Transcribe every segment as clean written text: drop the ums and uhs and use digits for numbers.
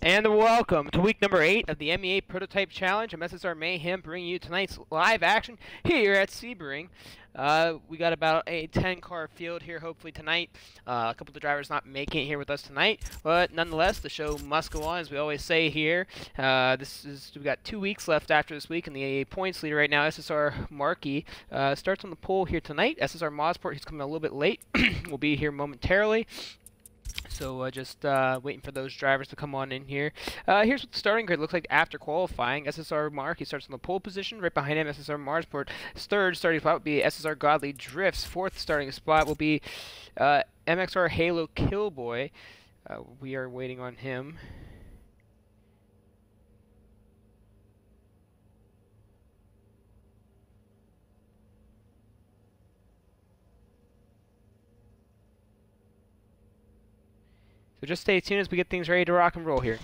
And welcome to week number 8 of the MEA Prototype Challenge. I'm SSR Mayhem bringing you tonight's live action here at Sebring. We got about a 10-car field here hopefully tonight. A couple of the drivers not making it here with us tonight, but nonetheless the show must go on as we always say here. We got 2 weeks left after this week, and the points leader right now, SSR Markey, starts on the pole here tonight. SSR Mosport, he's coming a little bit late, will be here momentarily. So just waiting for those drivers to come on in here. Here's what the starting grid looks like after qualifying. SSR Mark, he starts in the pole position. Right behind him, SSR Marsport. Third starting spot will be SSR Godly Drifts. Fourth starting spot will be MXR Halo Killboy. We are waiting on him. So just stay tuned as we get things ready to rock and roll here.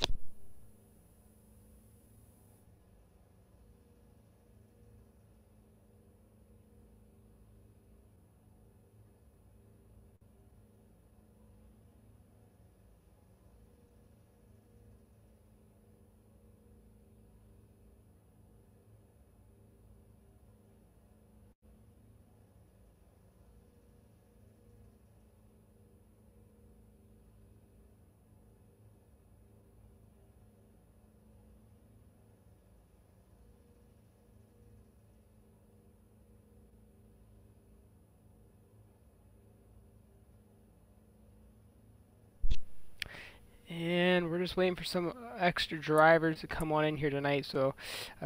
And we're just waiting for some extra drivers to come on in here tonight. So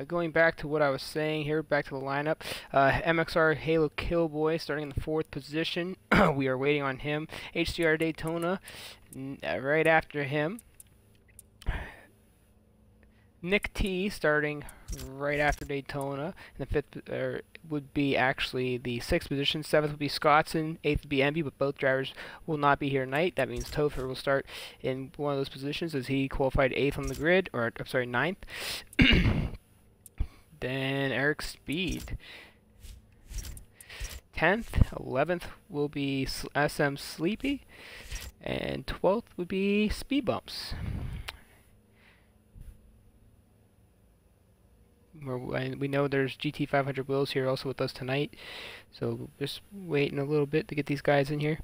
going back to what I was saying here, back to the lineup, MXR Halo Killboy starting in the 4th position. We are waiting on him. HCR Daytona right after him. Nick T starting right after Daytona. And the 5th would be actually the 6th position. 7th would be Scottson. 8th would be Envy, but both drivers will not be here tonight. That means Topher will start in one of those positions as he qualified 8th on the grid, or I'm sorry, 9th. Then Eric Speed. 10th, 11th will be SM Sleepy, and 12th would be Speed Bumps. We know there's GT500 Wills here also with us tonight, so just waiting a little bit to get these guys in here.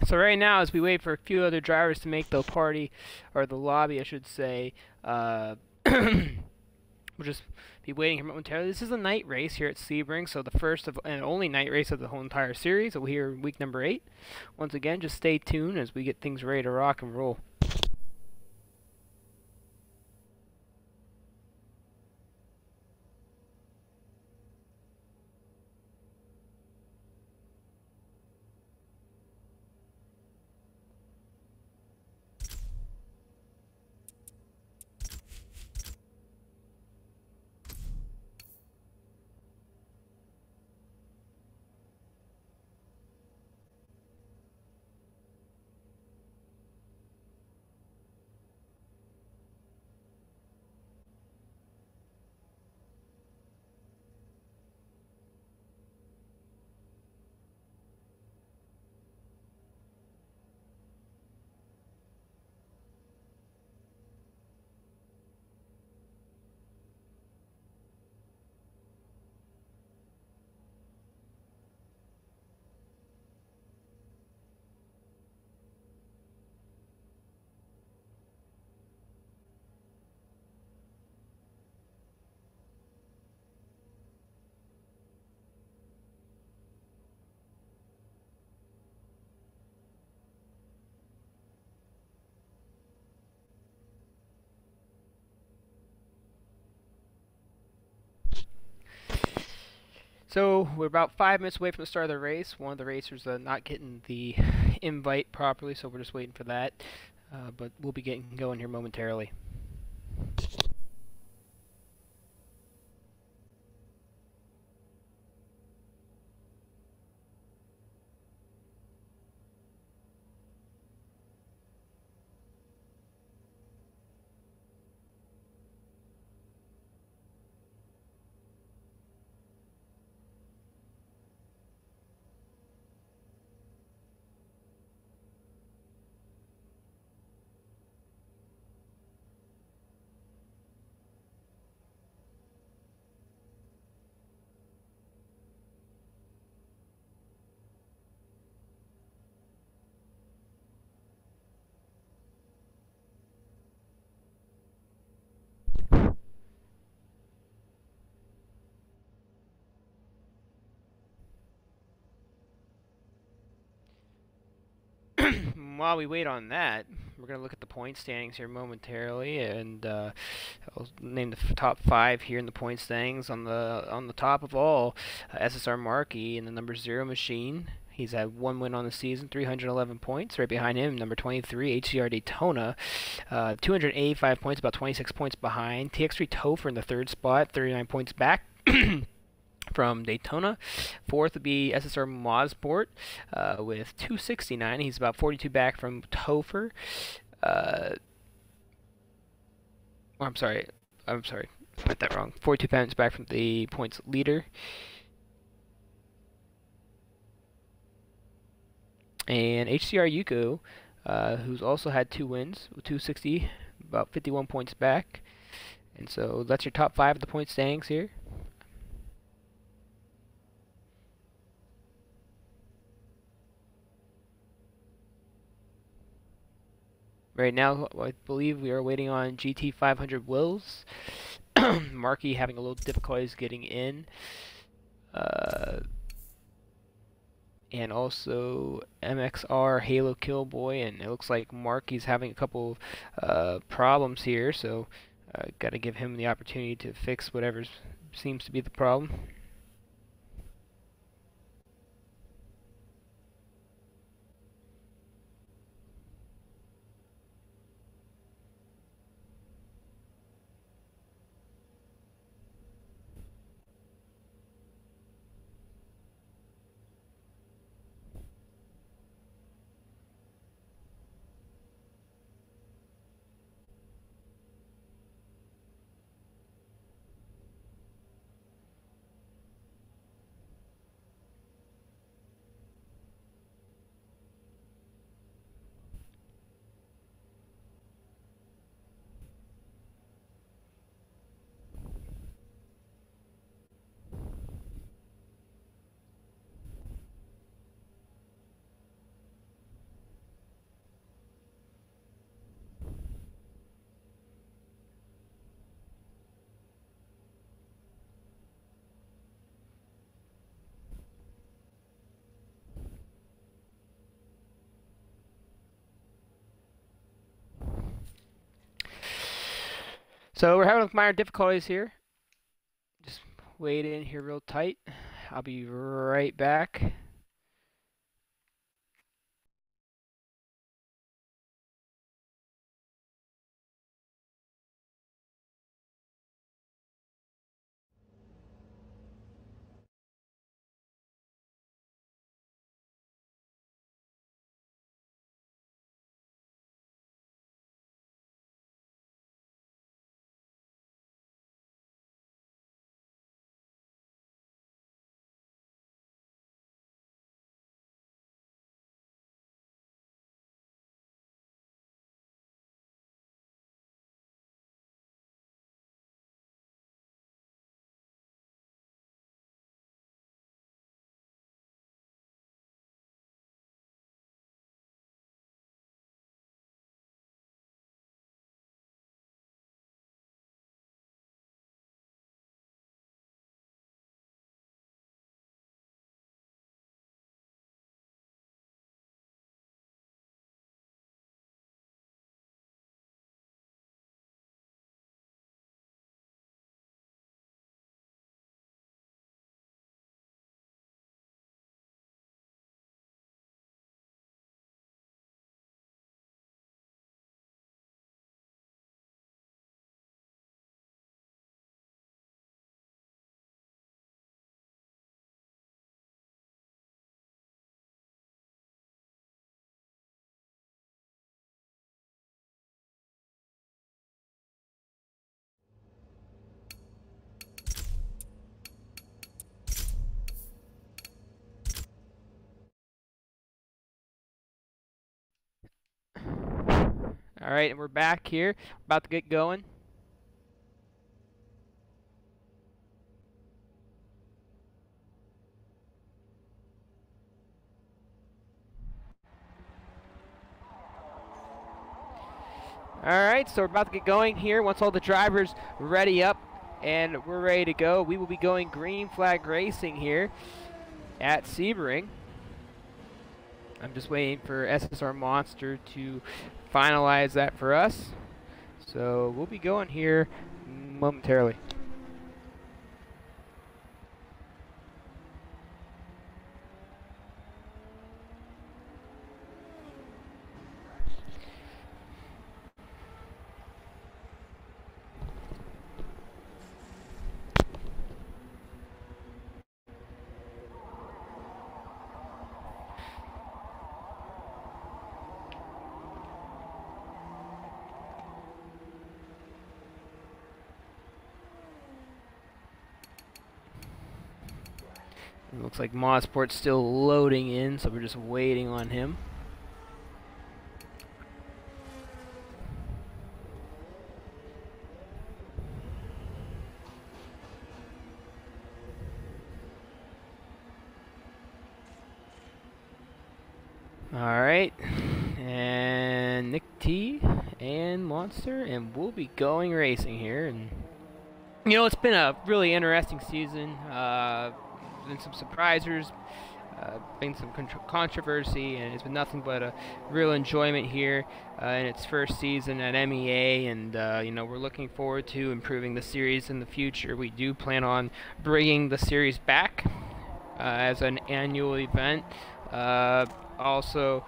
So right now, as we wait for a few other drivers to make the party, or the lobby, I should say, we'll just be waiting here momentarily. This is a night race here at Sebring, so the first of and only night race of the whole entire series. So we're here in week number 8. Once again, just stay tuned as we get things ready to rock and roll. So we're about 5 minutes away from the start of the race. One of the racers not getting the invite properly, so we're just waiting for that. But we'll be getting going here momentarily. While we wait on that, we're going to look at the point standings here momentarily, and I'll name the top 5 here in the point standings. On the top of all, SSR Markey in the number 0 machine. He's had 1 win on the season, 311 points. Right behind him, number 23, HCR Daytona, 285 points, about 26 points behind. TX3 Topher in the 3rd spot, 39 points back. From Daytona. 4th would be SSR Mosport with 269. He's about 42 back from Topher. I'm sorry. I meant that wrong. 42 points back from the points leader. And HCR Yuko, who's also had 2 wins with 260, about 51 points back. And so that's your top 5 of the point standings here. Right now, I believe we are waiting on GT 500 Wills. Markey having a little difficulties getting in. And also MXR Halo Killboy, and it looks like Markey's having a couple problems here, so got to give him the opportunity to fix whatever seems to be the problem. So we're having minor difficulties here. Just wait in here real tight. I'll be right back. All right, and we're back here, about to get going. All right, so we're about to get going here. Once all the drivers ready up and we're ready to go, we will be going green flag racing here at Sebring. I'm just waiting for SSR Monster to finalize that for us. So we'll be going here momentarily. It looks like Mosport's still loading in, so we're just waiting on him. Alright, and Nick T and Monster, and we'll be going racing here. And you know, it's been a really interesting season. Been some surprisers, been some controversy, and it's been nothing but a real enjoyment here in its first season at MEA. And you know, we're looking forward to improving the series in the future. We do plan on bringing the series back as an annual event. Also,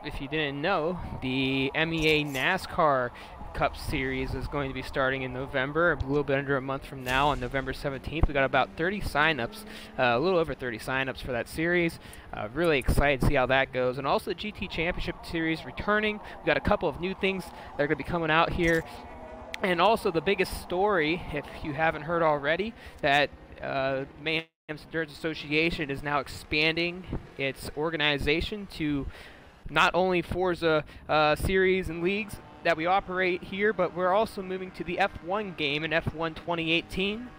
if you didn't know, the MEA NASCAR Cup Series is going to be starting in November, a little bit under a month from now, on November 17th. We got about 30 signups, a little over 30 signups for that series. Really excited to see how that goes. And also the GT Championship Series returning. We got a couple of new things that are going to be coming out here. And also the biggest story, if you haven't heard already, that MEA Endurance Association is now expanding its organization to not only Forza series and leagues that we operate here, but we're also moving to the F1 game in F1 2018.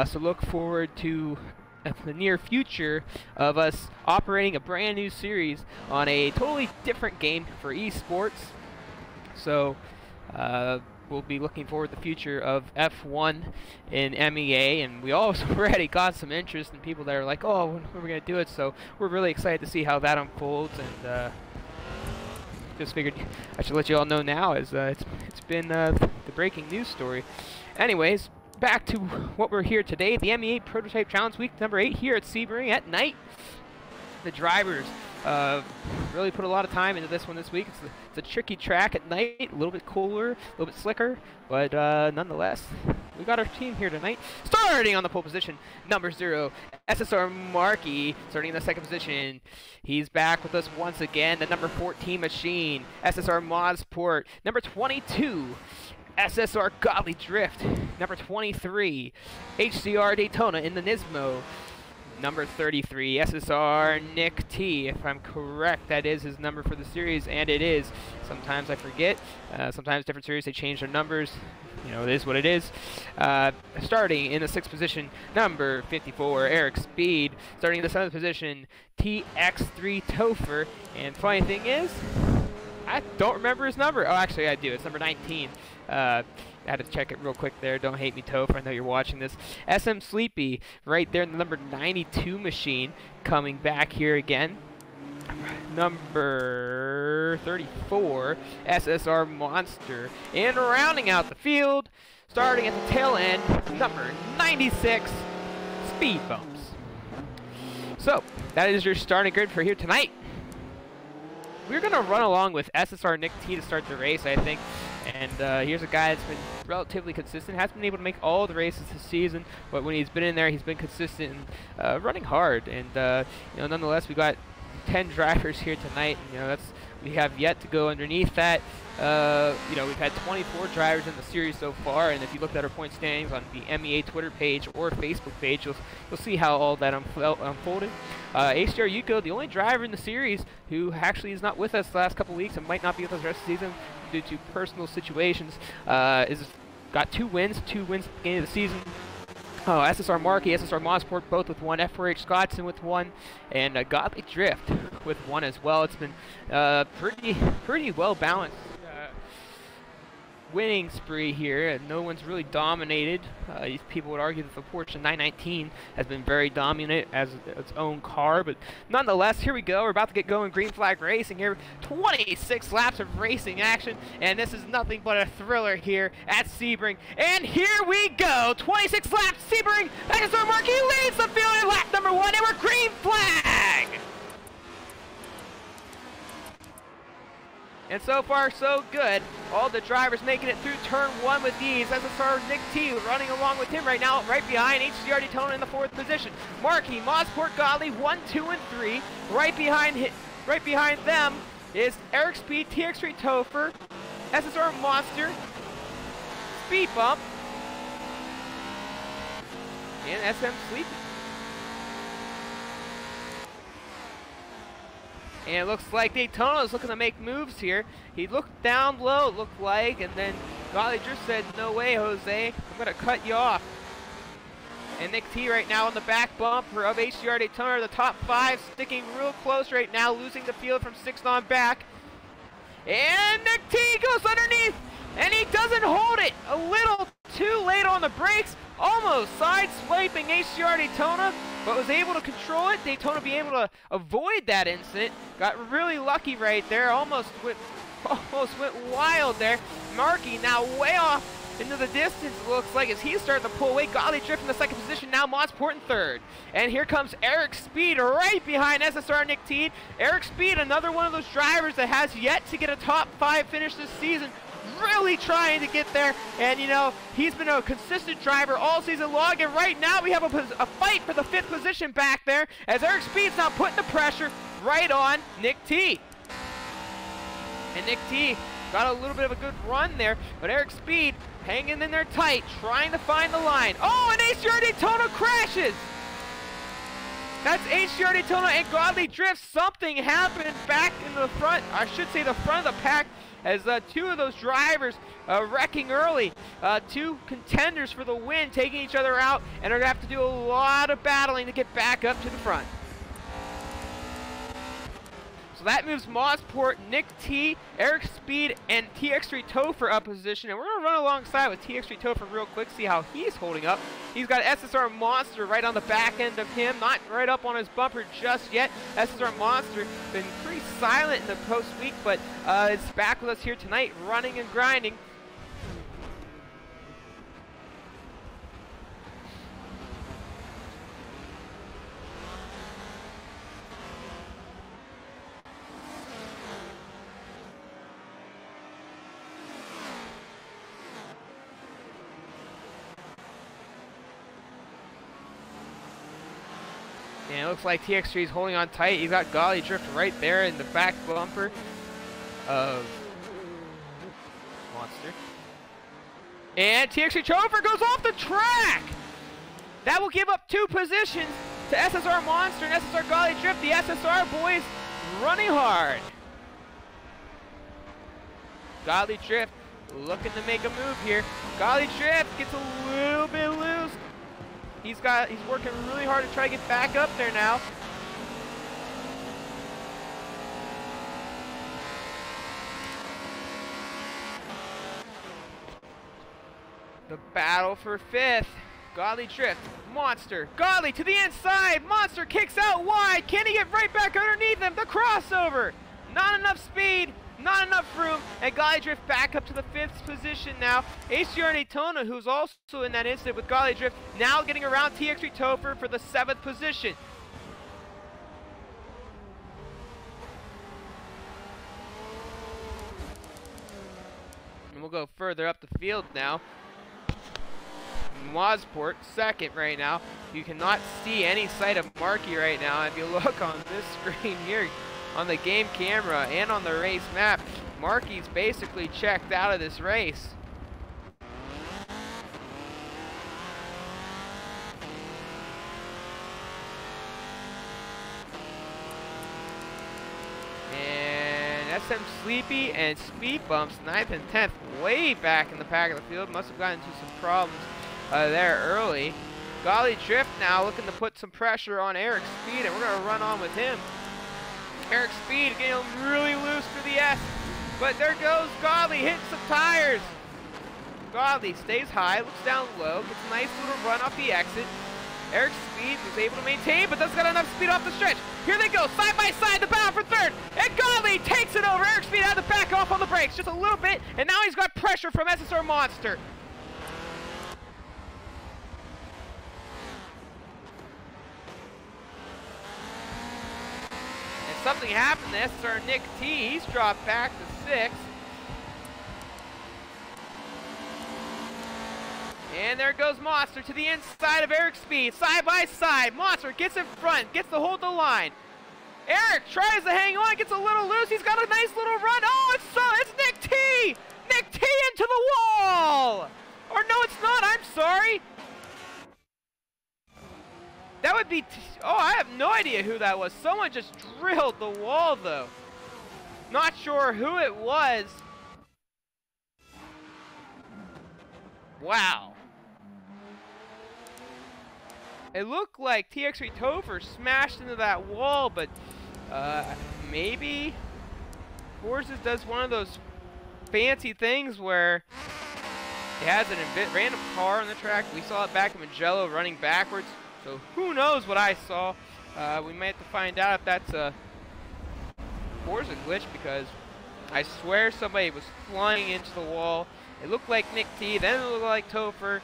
So look forward to the near future of us operating a brand new series on a totally different game for esports. So we'll be looking forward to the future of F1 in MEA, and we also already got some interest in people that are like, oh, when are we going to do it? So we're really excited to see how that unfolds, and just figured I should let you all know now, as it's been the breaking news story. Anyways, back to what we're here today, the MEA Prototype Challenge Week number 8 here at Sebring at night. The drivers really put a lot of time into this one this week. It's a tricky track at night, a little bit cooler, a little bit slicker, but nonetheless, we got our team here tonight. Starting on the pole position, number 0, SSR Markey, starting in the second position. He's back with us once again, the number 14 machine, SSR Mosport. Number 22, SSR Godly Drift. Number 23, HCR Daytona in the Nismo. Number 33, SSR Nick T, if I'm correct, that is his number for the series, and it is. Sometimes I forget. Sometimes different series, they change their numbers. You know, it is what it is. Starting in the 6th position, number 54, Eric Speed. Starting in the 7th position, TX3 Topher. And funny thing is, I don't remember his number. Oh, actually, I do. It's number 19. I had to check it real quick there. Don't hate me, Topher. I know you're watching this. SM Sleepy, right there in the number 92 machine, coming back here again. Number 34, SSR Monster. And rounding out the field, starting at the tail end, number 96, Speed Bumps. So, that is your starting grid for here tonight. We're going to run along with SSR Nick T to start the race, I think. And here's a guy that's been relatively consistent, hasn't been able to make all the races this season, but when he's been in there, he's been consistent and running hard. And you know, nonetheless, we got 10 drivers here tonight. And, you know, we have yet to go underneath that. You know, we've had 24 drivers in the series so far, and if you looked at our point standings on the MEA Twitter page or Facebook page, you'll see how all that unfolded. HDR Yuko, the only driver in the series who actually is not with us the last couple weeks and might not be with us the rest of the season, due to personal situations. Is got 2 wins at the beginning of the season. SSR Markey, SSR Mosport both with 1, F4H Scottson with 1, and Godly Drift with 1 as well. It's been pretty well balanced winning spree here, and no one's really dominated. People would argue that the Porsche 919 has been very dominant as its own car, but nonetheless, here we go. We're about to get going. Green flag racing here. 26 laps of racing action, and this is nothing but a thriller here at Sebring. And here we go. 26 laps, Sebring. SSR Markey leads the field in lap number 1, and we're green flag. And so far, so good. All the drivers making it through turn 1 with ease. SSR Nick T running along with him right now, right behind HCR Daytona in the 4th position. Markey, Mosport, Godly, 1, 2, and 3. Right behind them is Eric Speed, TX3 Topher, SSR Monster, Speed Bump, and SM Sleepy. And it looks like Daytona is looking to make moves here. He looked down low, it looked like, and then Godly Drift said, no way, Jose, I'm going to cut you off. And Nick T right now on the back bumper of HCR Daytona, the top 5, sticking real close right now, losing the field from 6th on back. And Nick T goes underneath, and he doesn't hold it. A little too late on the brakes, almost side-swiping HCR Daytona, but was able to control it. Daytona being able to avoid that incident. Got really lucky right there. Almost went wild there. Markey now way off into the distance, it looks like, as he's starting to pull away. Godly Drift in the 2nd position, now Mosport in 3rd. And here comes Eric Speed right behind SSR Nick T. Eric Speed, another one of those drivers that has yet to get a top 5 finish this season. Really trying to get there, and you know, he's been a consistent driver all season long, and right now we have a fight for the 5th position back there, as Eric Speed's now putting the pressure right on Nick T. And Nick T got a little bit of a good run there, but Eric Speed hanging in there tight, trying to find the line. Oh, and HCR Daytona crashes! That's HCR Daytona and Godly Drift. Something happened back in the front, I should say the front of the pack, as 2 of those drivers wrecking early. 2 contenders for the win, taking each other out, and are going to have to do a lot of battling to get back up to the front. So that moves Mosport, Nick T, Eric Speed, and TX3 Topher up position. And we're going to run alongside with TX3 Topher real quick, see how he's holding up. He's got SSR Monster right on the back end of him, not right up on his bumper just yet. SSR Monster been pretty silent in the post week, but is back with us here tonight, running and grinding. And it looks like TX3 is holding on tight. He's got Godly Drift right there in the back bumper of Monster. And TX3 Topher goes off the track! That will give up 2 positions to SSR Monster and SSR Godly Drift. The SSR boys running hard. Godly Drift looking to make a move here. Godly Drift gets a little bit loose. He's working really hard to try to get back up there now. The battle for 5th. Godly Drift, Monster, Godly to the inside. Monster kicks out wide. Can he get right back underneath him? The crossover. Not enough speed. Not enough room, and Godly Drift back up to the 5th position now. HCR Daytona, who's also in that incident with Godly Drift, now getting around TX3 Topher for the 7th position. And we'll go further up the field now. Mosport, 2nd right now. You cannot see any sight of Markey right now. If you look on this screen here, on the game camera and on the race map, Markey's basically checked out of this race. And SM Sleepy and Speed Bumps, 9th and 10th, way back in the pack of the field. Must have gotten into some problems there early. Golly Drift now looking to put some pressure on Eric Speed, and we're going to run on with him. Eric Speed getting really loose for the S, but there goes Godley, hitting some tires. Godley stays high, looks down low, gets a nice little run off the exit. Eric Speed was able to maintain, but doesn't got enough speed off the stretch. Here they go, side by side, the battle for third, and Godley takes it over. Eric Speed had to back off on the brakes just a little bit, and now he's got pressure from SSR Monster. Something happened to SSR Nick T. He's dropped back to 6th. And there goes Monster to the inside of Eric Speed, side by side. Monster gets in front, gets to hold the line. Eric tries to hang on, gets a little loose. He's got a nice little run. Oh, it's Nick T. Nick T into the wall. Or no, it's not. I'm sorry. That would be, oh, I have no idea who that was. Someone just drilled the wall, though. Not sure who it was. Wow. It looked like TX3 Topher smashed into that wall, but maybe Forces does one of those fancy things where it has a random car on the track. We saw it back in Magello running backwards. So who knows what I saw. We might have to find out if that's a Forza glitch, because I swear somebody was flying into the wall. It looked like Nick T, then it looked like Topher.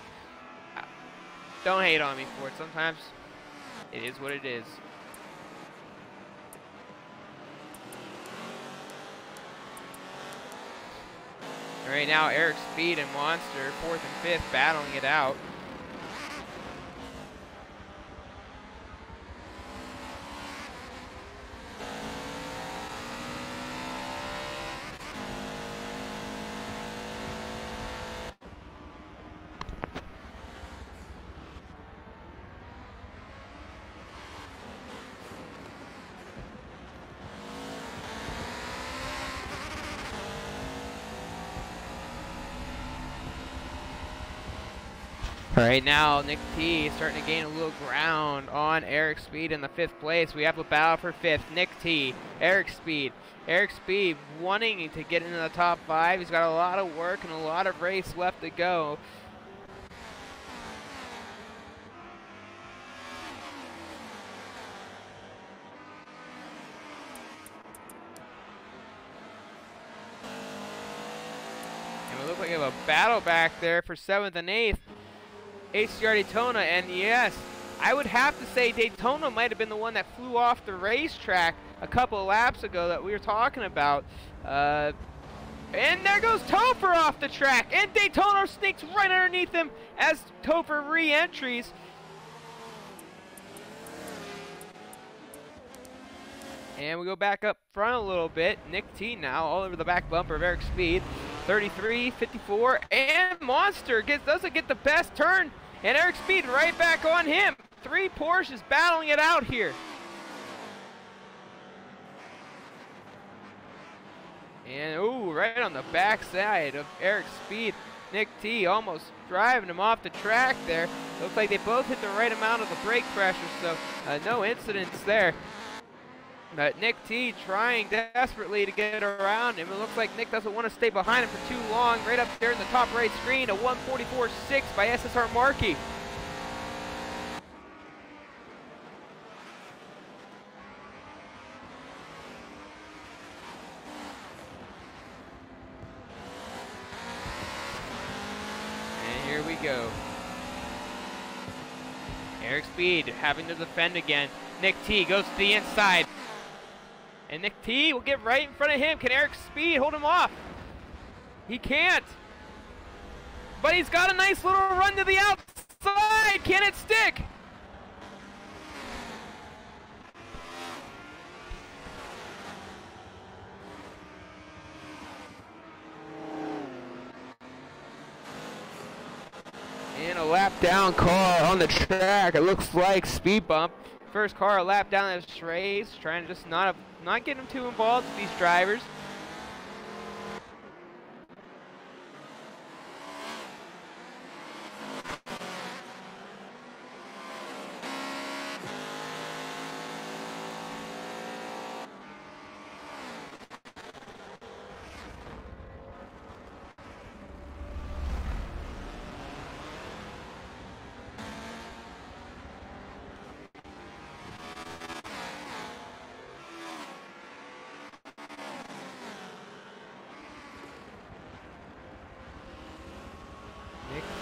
Don't hate on me for it. Sometimes it is what it is. All right, now Eric Speed and Monster, 4th and 5th, battling it out. All right, now Nick T is starting to gain a little ground on Eric Speed in the 5th place. We have a battle for 5th. Nick T, Eric Speed. Eric Speed wanting to get into the top 5. He's got a lot of work and a lot of race left to go. And we look like we have a battle back there for 7th and 8th. HCR Daytona, and yes, I would have to say Daytona might have been the one that flew off the racetrack a couple of laps ago that we were talking about. And there goes Topher off the track, and Daytona sneaks right underneath him as Topher re-entries. And we go back up front a little bit. Nick T now all over the back bumper of Eric Speed. 33, 54, and Monster doesn't get the best turn, and Eric Speed right back on him. 3 Porsches battling it out here. And ooh, right on the backside of Eric Speed. Nick T almost driving him off the track there. Looks like they both hit the right amount of the brake pressure, so no incidents there. But Nick T trying desperately to get around him. It looks like Nick doesn't want to stay behind him for too long. Right up there in the top right screen, a 144.6 by SSR Markey. And here we go. Eric Speed having to defend again. Nick T goes to the inside. And Nick T will get right in front of him. Can Eric Speed hold him off? He can't. But he's got a nice little run to the outside. Can it stick? And a lap down car on the track. It looks like speed bump. First car a lap down this race, trying to just not get them too involved with these drivers.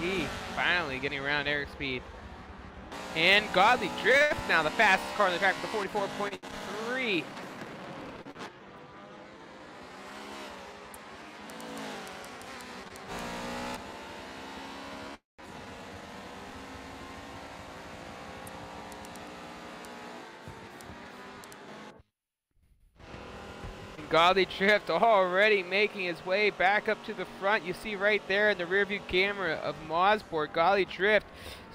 T finally getting around Eric Speed. And Godly Drift now the fastest car on the track with a 44.3. Godly Drift already making his way back up to the front. You see right there in the rear view camera of Mosport, Godly Drift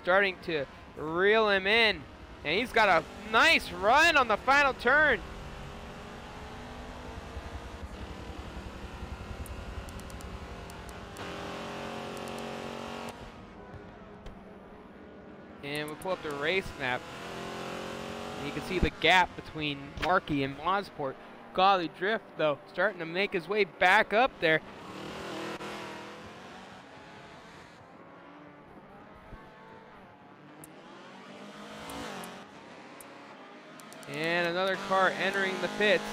starting to reel him in. And he's got a nice run on the final turn. And we'll pull up the race map. And you can see the gap between Markey and Mosport. Godly Drift, though, starting to make his way back up there. And another car entering the pits.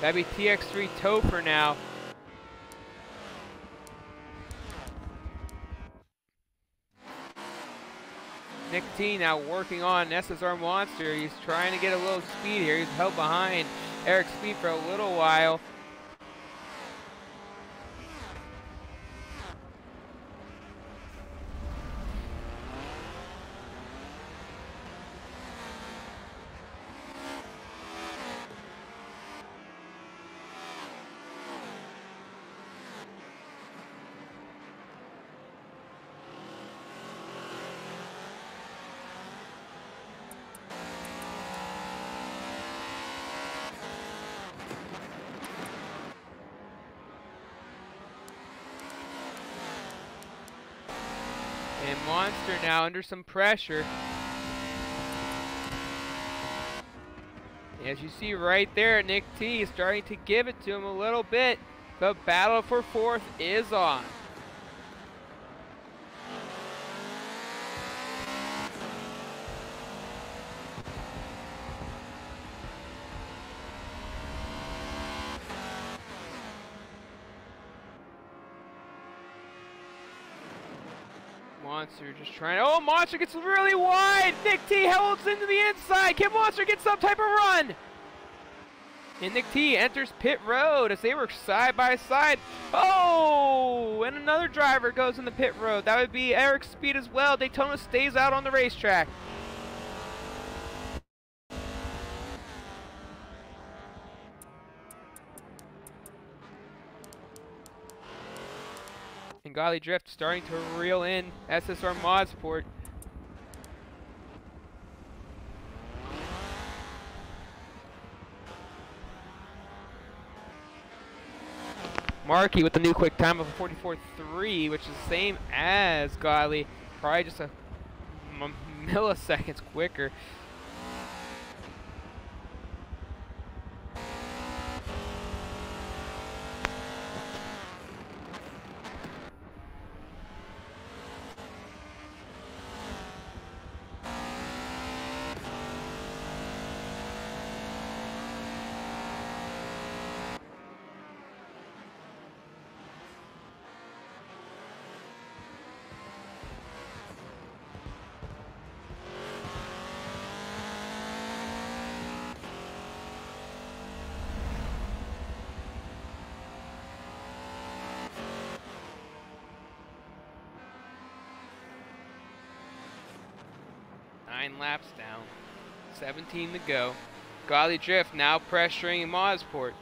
That'd be TX3 Topher now. Nick T now working on SSR Monster. He's trying to get a little speed here. He's held behind Eric Speed for a little while. And Monster now under some pressure. As you see right there, Nick T is starting to give it to him a little bit. The battle for fourth is on. Monster just trying. Oh, Monster gets really wide. Nick T holds into the inside. Can Monster get some type of run? And Nick T enters pit road as they were side by side. Oh, and another driver goes in the pit road. That would be Eric Speed as well. Daytona stays out on the racetrack. And Godly Drift starting to reel in SSR Mosport. Markey with the new quick time of a 44.3, which is the same as Godly, probably just a milliseconds quicker. Nine laps down, 17 to go. Godly Drift now pressuring Mosport.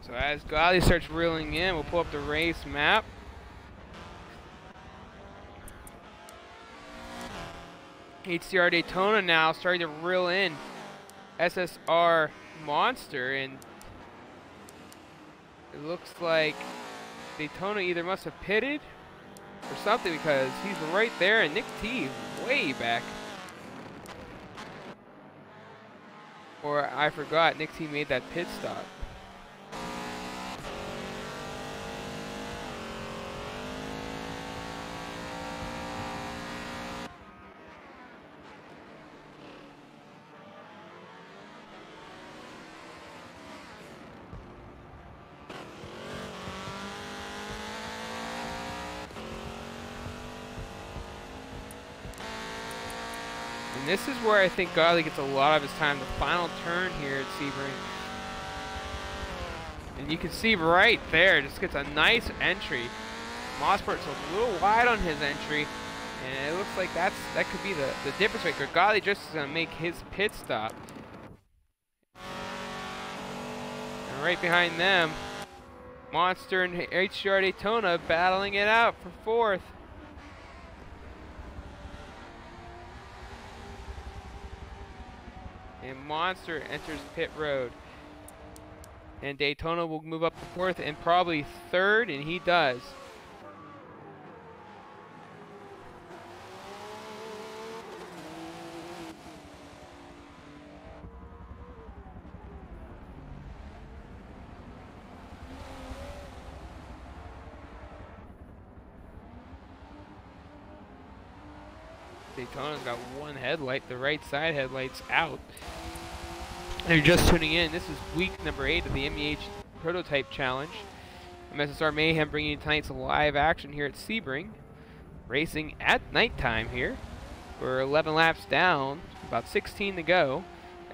So as Godly starts reeling in, we'll pull up the race map. HCR Daytona now starting to reel in. SSR Monster, and it looks like Daytona either must have pitted or something because he's right there, and Nick T way back. Or I forgot, Nick T made that pit stop. And this is where I think Godley gets a lot of his time, the final turn here at Sebring. And you can see right there, just gets a nice entry. Mosport's a little wide on his entry, and it looks like that could be the difference maker. Godley just is going to make his pit stop. And right behind them, Monster and HCR Daytona battling it out for fourth. And Monster enters pit road. And Daytona will move up to fourth and probably third, and he does. Daytona's got one headlight, the right side headlight's out. And if you're just tuning in, this is week number 8 of the MEA Prototype Challenge. I'm SSR Mayhem bringing you tonight's live action here at Sebring. Racing at nighttime here. We're 11 laps down, about 16 to go.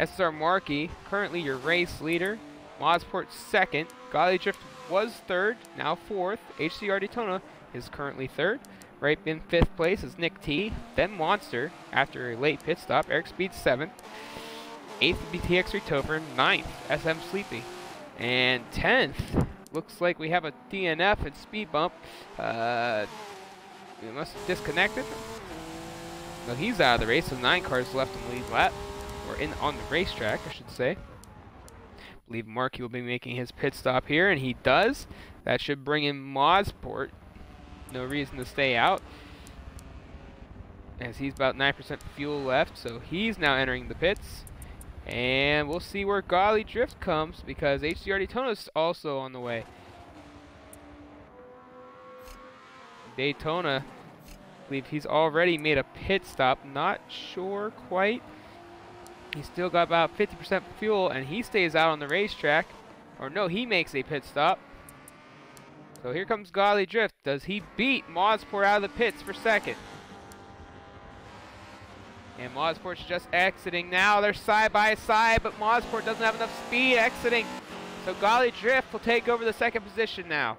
SSR Markey, currently your race leader. Mosport second. Godley Drift was third, now fourth. HCR Daytona is currently third. Right in fifth place is Nick T, then Monster after a late pit stop. Eric Speed 7th. 8th BTX Retover, 9th SM Sleepy. And 10th, looks like we have a DNF and speed bump. We must have disconnected. No, he's out of the race, so 9 cars left in the lead lap. Or on the racetrack, I should say. I believe Markey will be making his pit stop here, and he does. That should bring in Mosport. No reason to stay out, as he's about 9% fuel left, so he's now entering the pits. And we'll see where Godley Drift comes, because HCR Daytona is also on the way. Daytona, I believe he's already made a pit stop, not sure quite. He's still got about 50% fuel, and he stays out on the racetrack. Or no, he makes a pit stop. So here comes Godley Drift. Does he beat Mosport out of the pits for second? And Mosport's just exiting now. They're side by side, but Mosport doesn't have enough speed exiting. So Godley Drift will take over the second position now.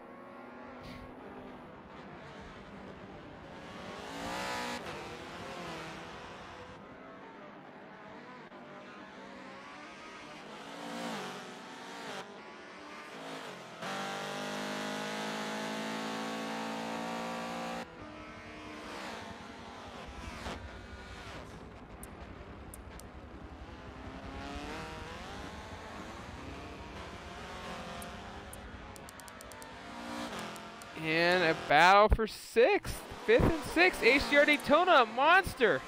And a battle for 6th, 5th and 6th. HCR Daytona, a monster.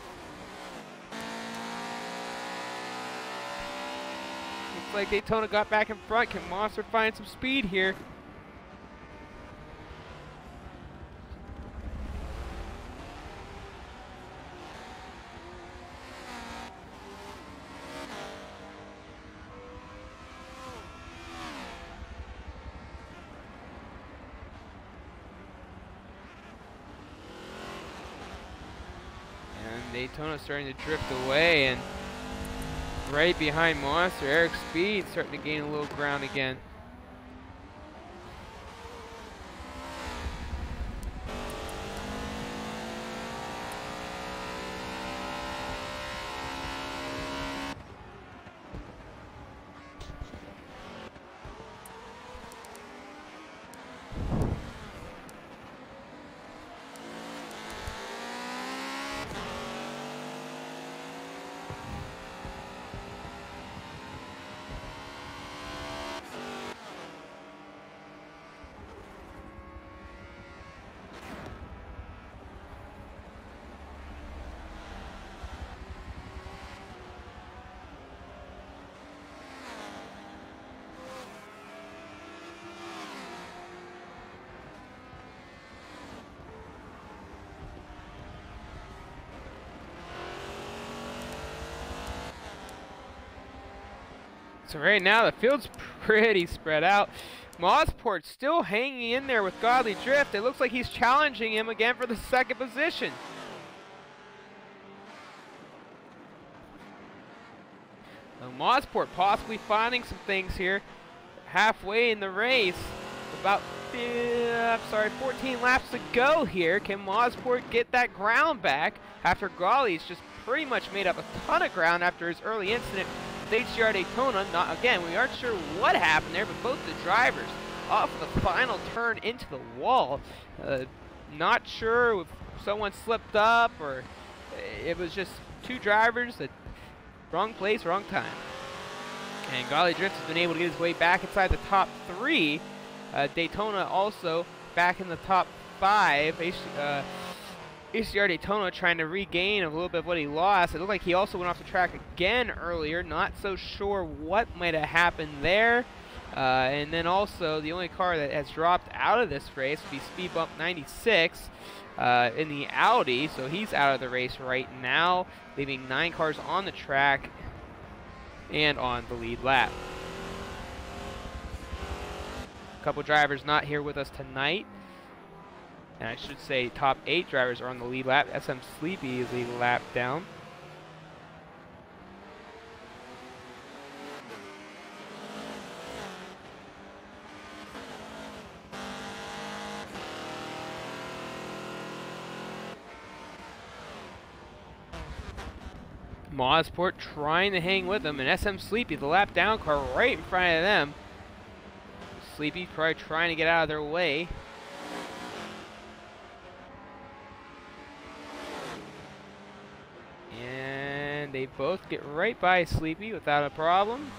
Looks like Daytona got back in front. Can Monster find some speed here? Daytona starting to drift away, and right behind Monster, Eric Speed starting to gain a little ground again. So right now the field's pretty spread out. Mosport still hanging in there with Godly Drift. It looks like he's challenging him again for the second position. So Mosport possibly finding some things here. Halfway in the race, about 14 laps to go here. Can Mosport get that ground back after Godly's just pretty much made up a ton of ground after his early incident with HDR Daytona? Again, we aren't sure what happened there, but both the drivers off of the final turn into the wall. Not sure if someone slipped up or it was just two drivers that wrong place, wrong time. And Godly Drift has been able to get his way back inside the top 3. Daytona also back in the top 5. HDR Daytona trying to regain a little bit of what he lost. It looked like he also went off the track again earlier. Not so sure what might have happened there. And then also the only car that has dropped out of this race would be Speed Bump 96 in the Audi. So he's out of the race right now, leaving 9 cars on the track and on the lead lap. A couple drivers not here with us tonight. And I should say top 8 drivers are on the lead lap. SM Sleepy is a lap down. Mosport trying to hang with them, and SM Sleepy, the lap down car right in front of them. Sleepy probably trying to get out of their way. And they both get right by Sleepy without a problem.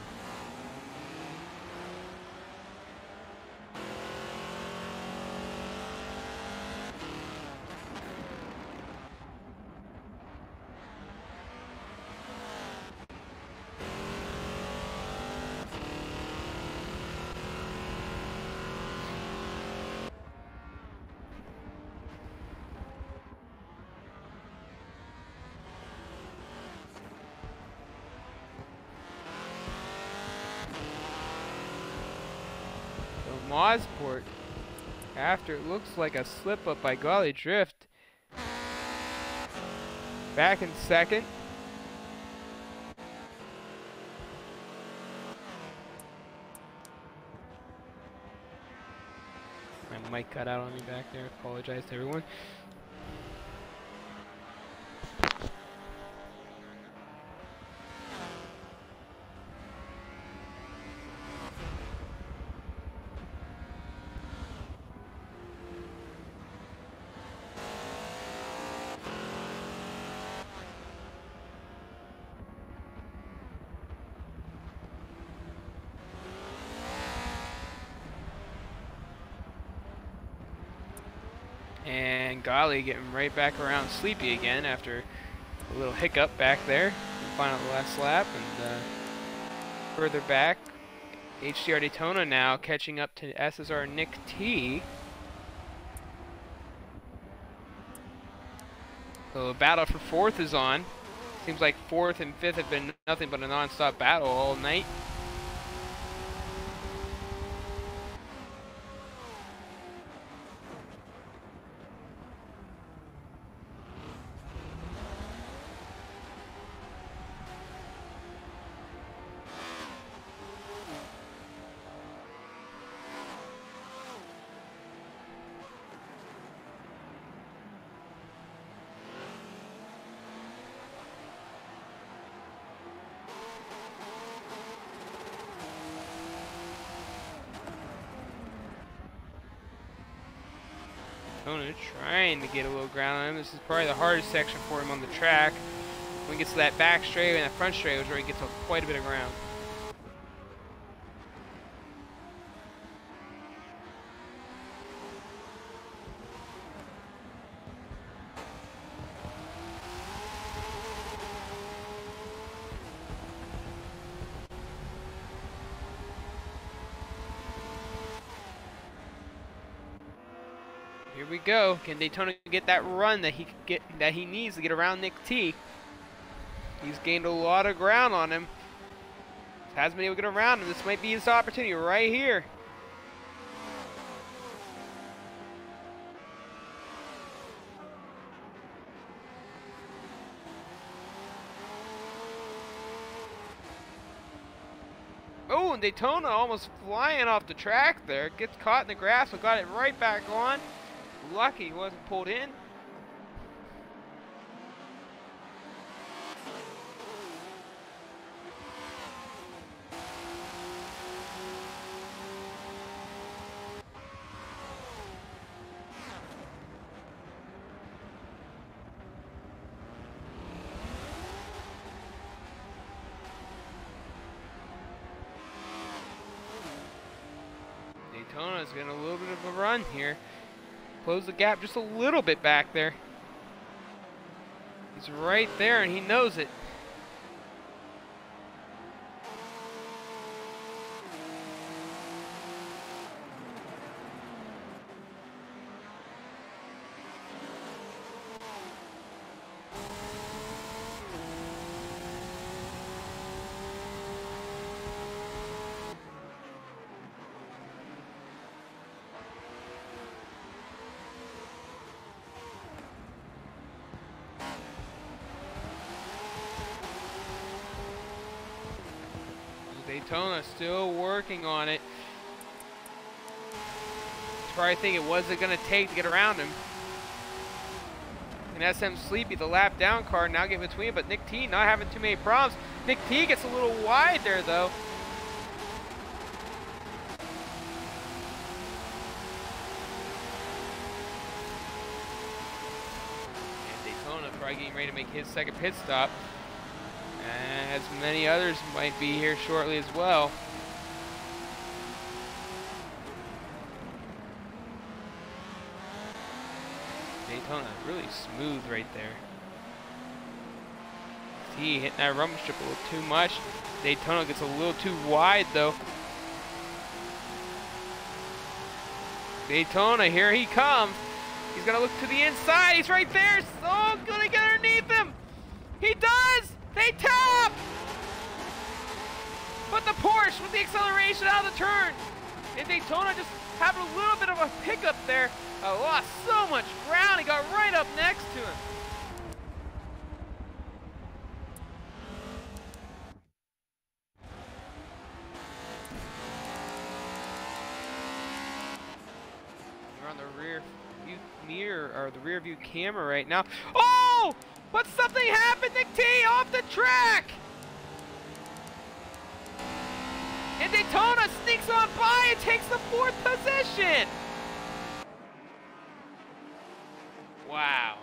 Mosport, after it looks like a slip up by Godly Drift, back in second. My mic cut out on me back there. Apologize to everyone. And Godly getting right back around Sleepy again after a little hiccup back there. Final last lap, and further back, HDR Daytona now catching up to SSR Nick T. So a battle for 4th is on. Seems like 4th and 5th have been nothing but a non-stop battle all night. Daytona trying to get a little ground on him. This is probably the hardest section for him on the track. When he gets to that back straight and that front straight is where he gets quite a bit of ground. Here we go. Can Daytona get that run that he needs to get around Nick T? He's gained a lot of ground on him. Hasn't been able to get around him. This might be his opportunity right here. Oh, and Daytona almost flying off the track there. Gets caught in the grass, but got it right back on. Lucky he wasn't pulled in. Daytona's getting a little bit of a run here. Close the gap just a little bit back there. He's right there and he knows it. Daytona still working on it. Probably thinking, what is it going to take to get around him? And SM Sleepy, the lap down car, now get between, but Nick T not having too many problems. Nick T gets a little wide there, though. And Daytona probably getting ready to make his second pit stop. As many others might be here shortly as well. Daytona really smooth right there. T hitting that rumble strip a little too much. Daytona gets a little too wide though. Daytona, here he comes. He's gonna look to the inside. He's right there. So gonna get underneath him. He does. They tap! But the Porsche with the acceleration out of the turn. And Daytona just having a little bit of a pickup there. Lost so much ground. He got right up next to him. We're on the rear view mirror, or the rear view camera right now. Oh! But something happened, Nick T, off the track! And Daytona sneaks on by and takes the 4th position! Wow.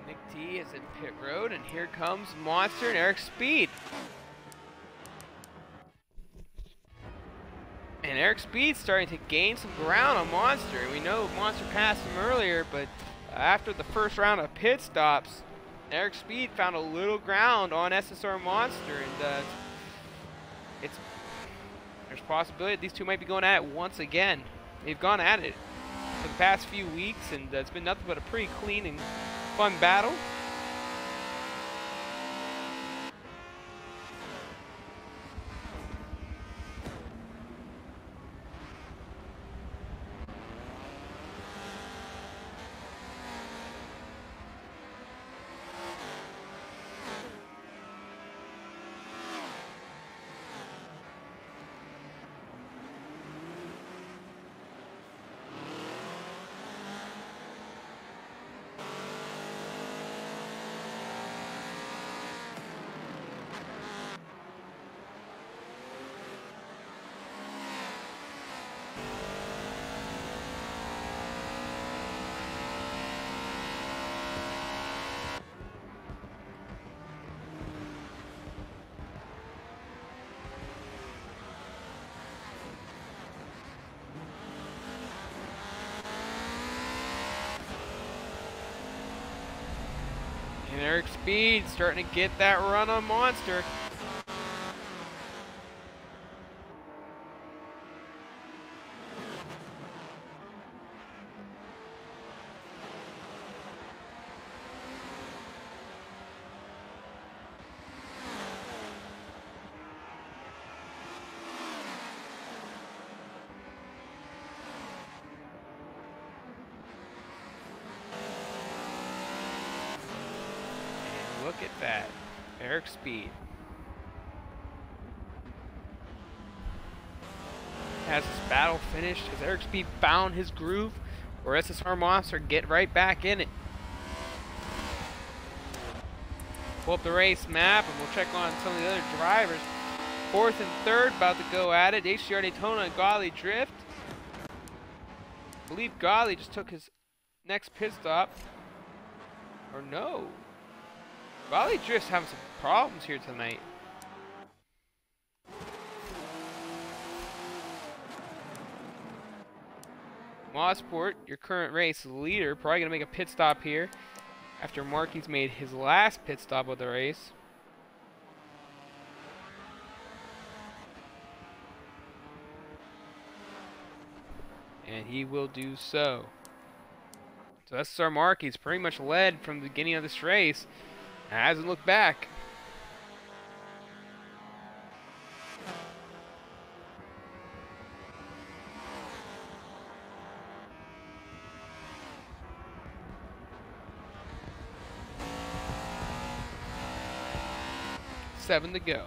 Nick T is in pit road, and here comes Monster and Eric Speed. And Eric Speed's starting to gain some ground on Monster. We know Monster passed him earlier, but after the first round of pit stops, Eric Speed found a little ground on SSR Monster, and there's a possibility that these two might be going at it once again. They've gone at it for the past few weeks, and it's been nothing but a pretty clean and fun battle. Eric Speed starting to get that run on Monster. Look at that, Eric Speed. Has this battle finished? Has Eric Speed found his groove? Or SSR Monster get right back in it? Pull up the race map and we'll check on some of the other drivers. 4th and 3rd about to go at it. HCR Daytona and Godley Drift. I believe Godley just took his next pit stop. Or no. Godley Drift's having some problems here tonight. Mosport, your current race leader, probably going to make a pit stop here after Markey's made his last pit stop of the race. And he will do so. So SSR Markey's pretty much led from the beginning of this race. Hasn't looked back. Seven to go.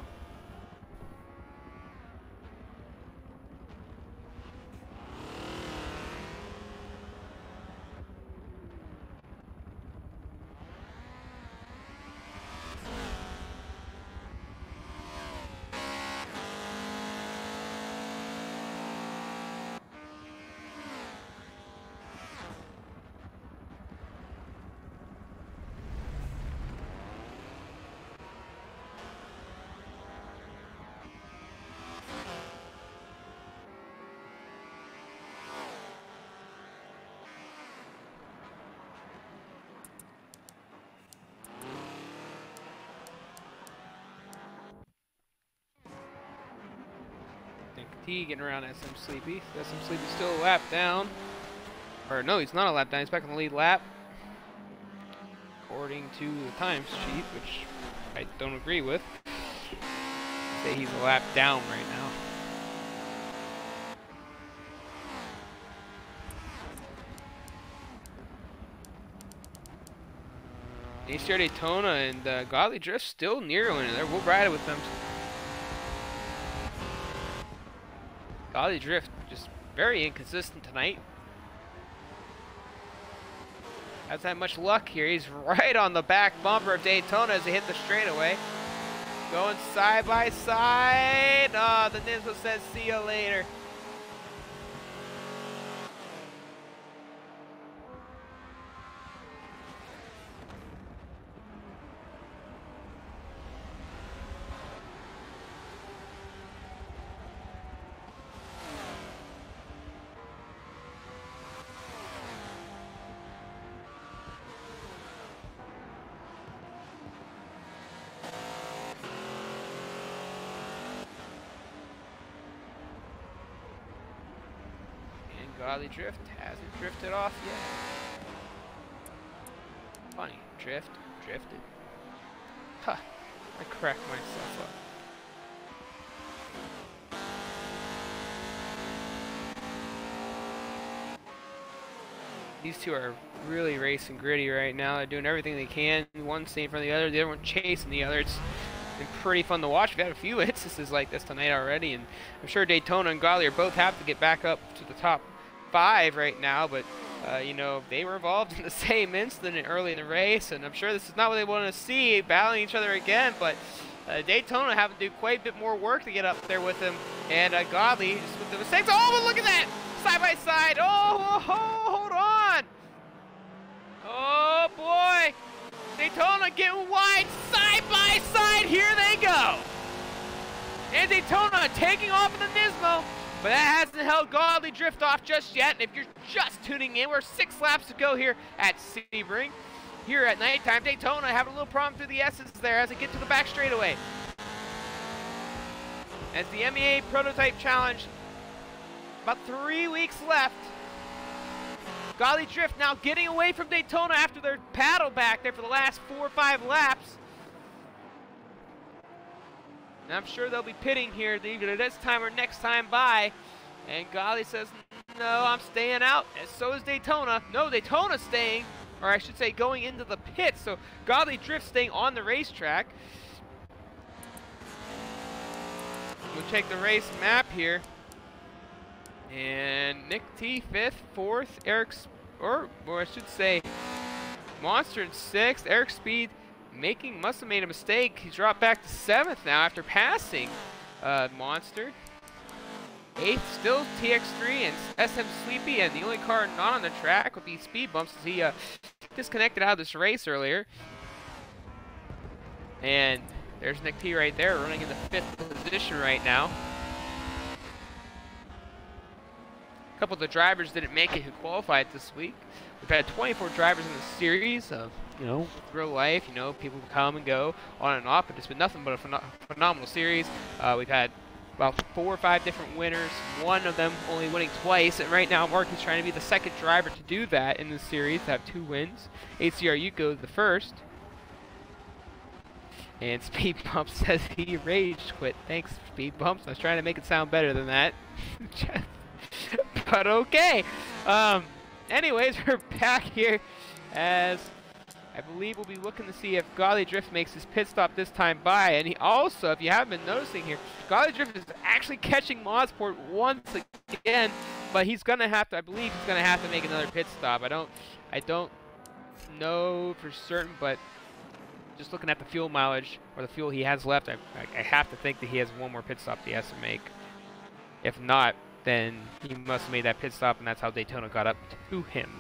T getting around SM Sleepy. SM Sleepy's still a lap down. Or no, he's not a lap down. He's back on the lead lap. According to the times sheet, which I don't agree with. Say he's a lap down right now. HCR Daytona and Godley Drift still near winning there. We'll ride it with them. Godley Drift just very inconsistent tonight. Hasn't had much luck here. He's right on the back bumper of Daytona as they hit the straightaway. Going side by side. Oh, the Nismo says see you later. Godley Drift hasn't drifted off yet. Funny, drifted. Huh, I cracked myself up. These two are really racing gritty right now. They're doing everything they can. One staying in front of the other, the other one chasing the other. It's been pretty fun to watch. We've had a few instances like this tonight already, and I'm sure Daytona and Godley are both happy to get back up to the top 5 right now, but you know, they were involved in the same incident early in the race, and I'm sure this is not what they want to see, battling each other again, but Daytona having to do quite a bit more work to get up there with him, and Godley just with the mistakes. Oh, but look at that! Side by side. Oh, hold on! Oh boy! Daytona getting wide, side by side, here they go! And Daytona taking off in the Nismo. But that hasn't held Godley Drift off just yet. And if you're just tuning in, we're 6 laps to go here at Sebring. here at nighttime. Daytona having a little problem through the S's there as they get to the back straightaway. As the MEA Prototype Challenge, about 3 weeks left. Golly Drift now getting away from Daytona after their paddle back there for the last 4 or 5 laps. And I'm sure they'll be pitting here either this time or next time by. And Golly says, no, I'm staying out. And so is Daytona. No, Daytona's staying, or I should say going into the pits. So Golly Drift staying on the racetrack. We'll check the race map here. And Nick T 5th, 4th, Eric's, or I should say, Monster in 6th. Eric Speed must have made a mistake. He's dropped back to 7th now after passing Monster. 8th still TX3 and SM Sleepy, and the only car not on the track with these speed bumps is he disconnected out of this race earlier. And there's Nick T right there running in the 5th position right now. A couple of the drivers didn't make it who qualified this week. We've had 24 drivers in the series. You know, real life, you know, people come and go on and off, but it's been nothing but a phenomenal series. We've had about 4 or 5 different winners, one of them only winning twice, and right now Mark is trying to be the second driver to do that in this series, to have 2 wins. ACR Yuko the first. And Speed Bump says he rage quit. Thanks, Speed Bumps. I was trying to make it sound better than that. But okay. Anyways, we're back here as I believe we'll be looking to see if Golly Drift makes his pit stop this time by. And he also, if you haven't been noticing here, Golly Drift is actually catching Mosport once again, but he's gonna have to, I believe he's gonna have to make another pit stop. I don't know for certain, but just looking at the fuel mileage or the fuel he has left, I have to think that he has one more pit stop he has to make. If not, then he must have made that pit stop, and that's how Daytona got up to him.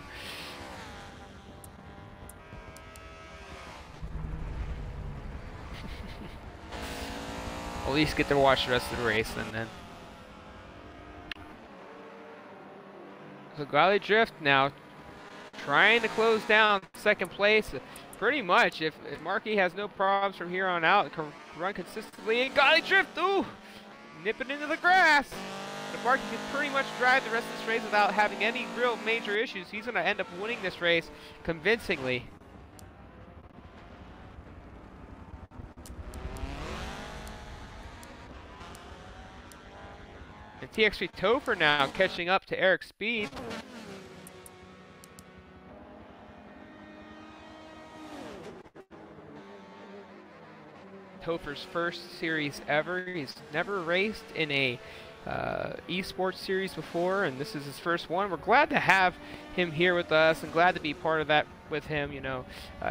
At least get to watch the rest of the race, and then. So Golly Drift now trying to close down second place. Pretty much, if Markey has no problems from here on out, can run consistently, and Golly Drift, ooh, nipping into the grass. If Markey can pretty much drive the rest of this race without having any real major issues, he's going to end up winning this race convincingly. And TX3 Topher now catching up to Eric Speed. Topher's first series ever. He's never raced in a esports series before, and this is his first one. We're glad to have him here with us and glad to be part of that with him. You know,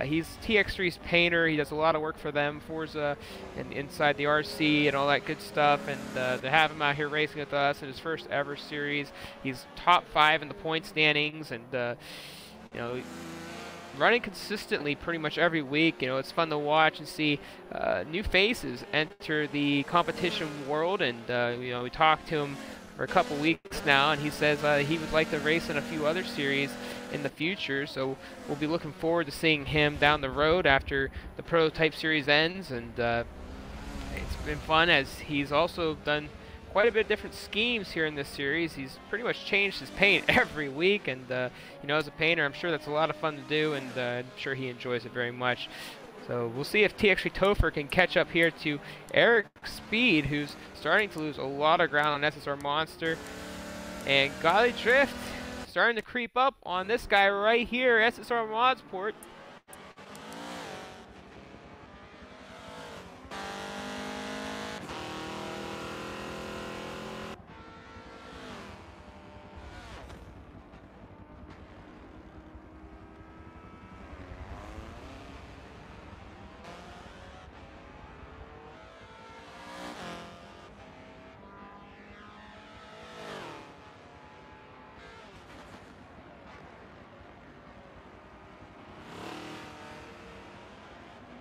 he's TX3's painter. He does a lot of work for them, Forza and inside the RC and all that good stuff, and to have him out here racing with us in his first ever series. He's top 5 in the point standings, and you know, running consistently pretty much every week. You know, it's fun to watch and see new faces enter the competition world, and you know, we talked to him for a couple weeks now, and he says he would like to race in a few other series in the future, so we'll be looking forward to seeing him down the road after the prototype series ends. And it's been fun, as he's also done quite a bit of different schemes here in this series. He's pretty much changed his paint every week, and you know, as a painter, I'm sure that's a lot of fun to do, and I'm sure he enjoys it very much. So we'll see if TX3 Topher can catch up here to Eric Speed, who's starting to lose a lot of ground on SSR Monster. And Golly Drift starting to creep up on this guy right here, SSR Modsport.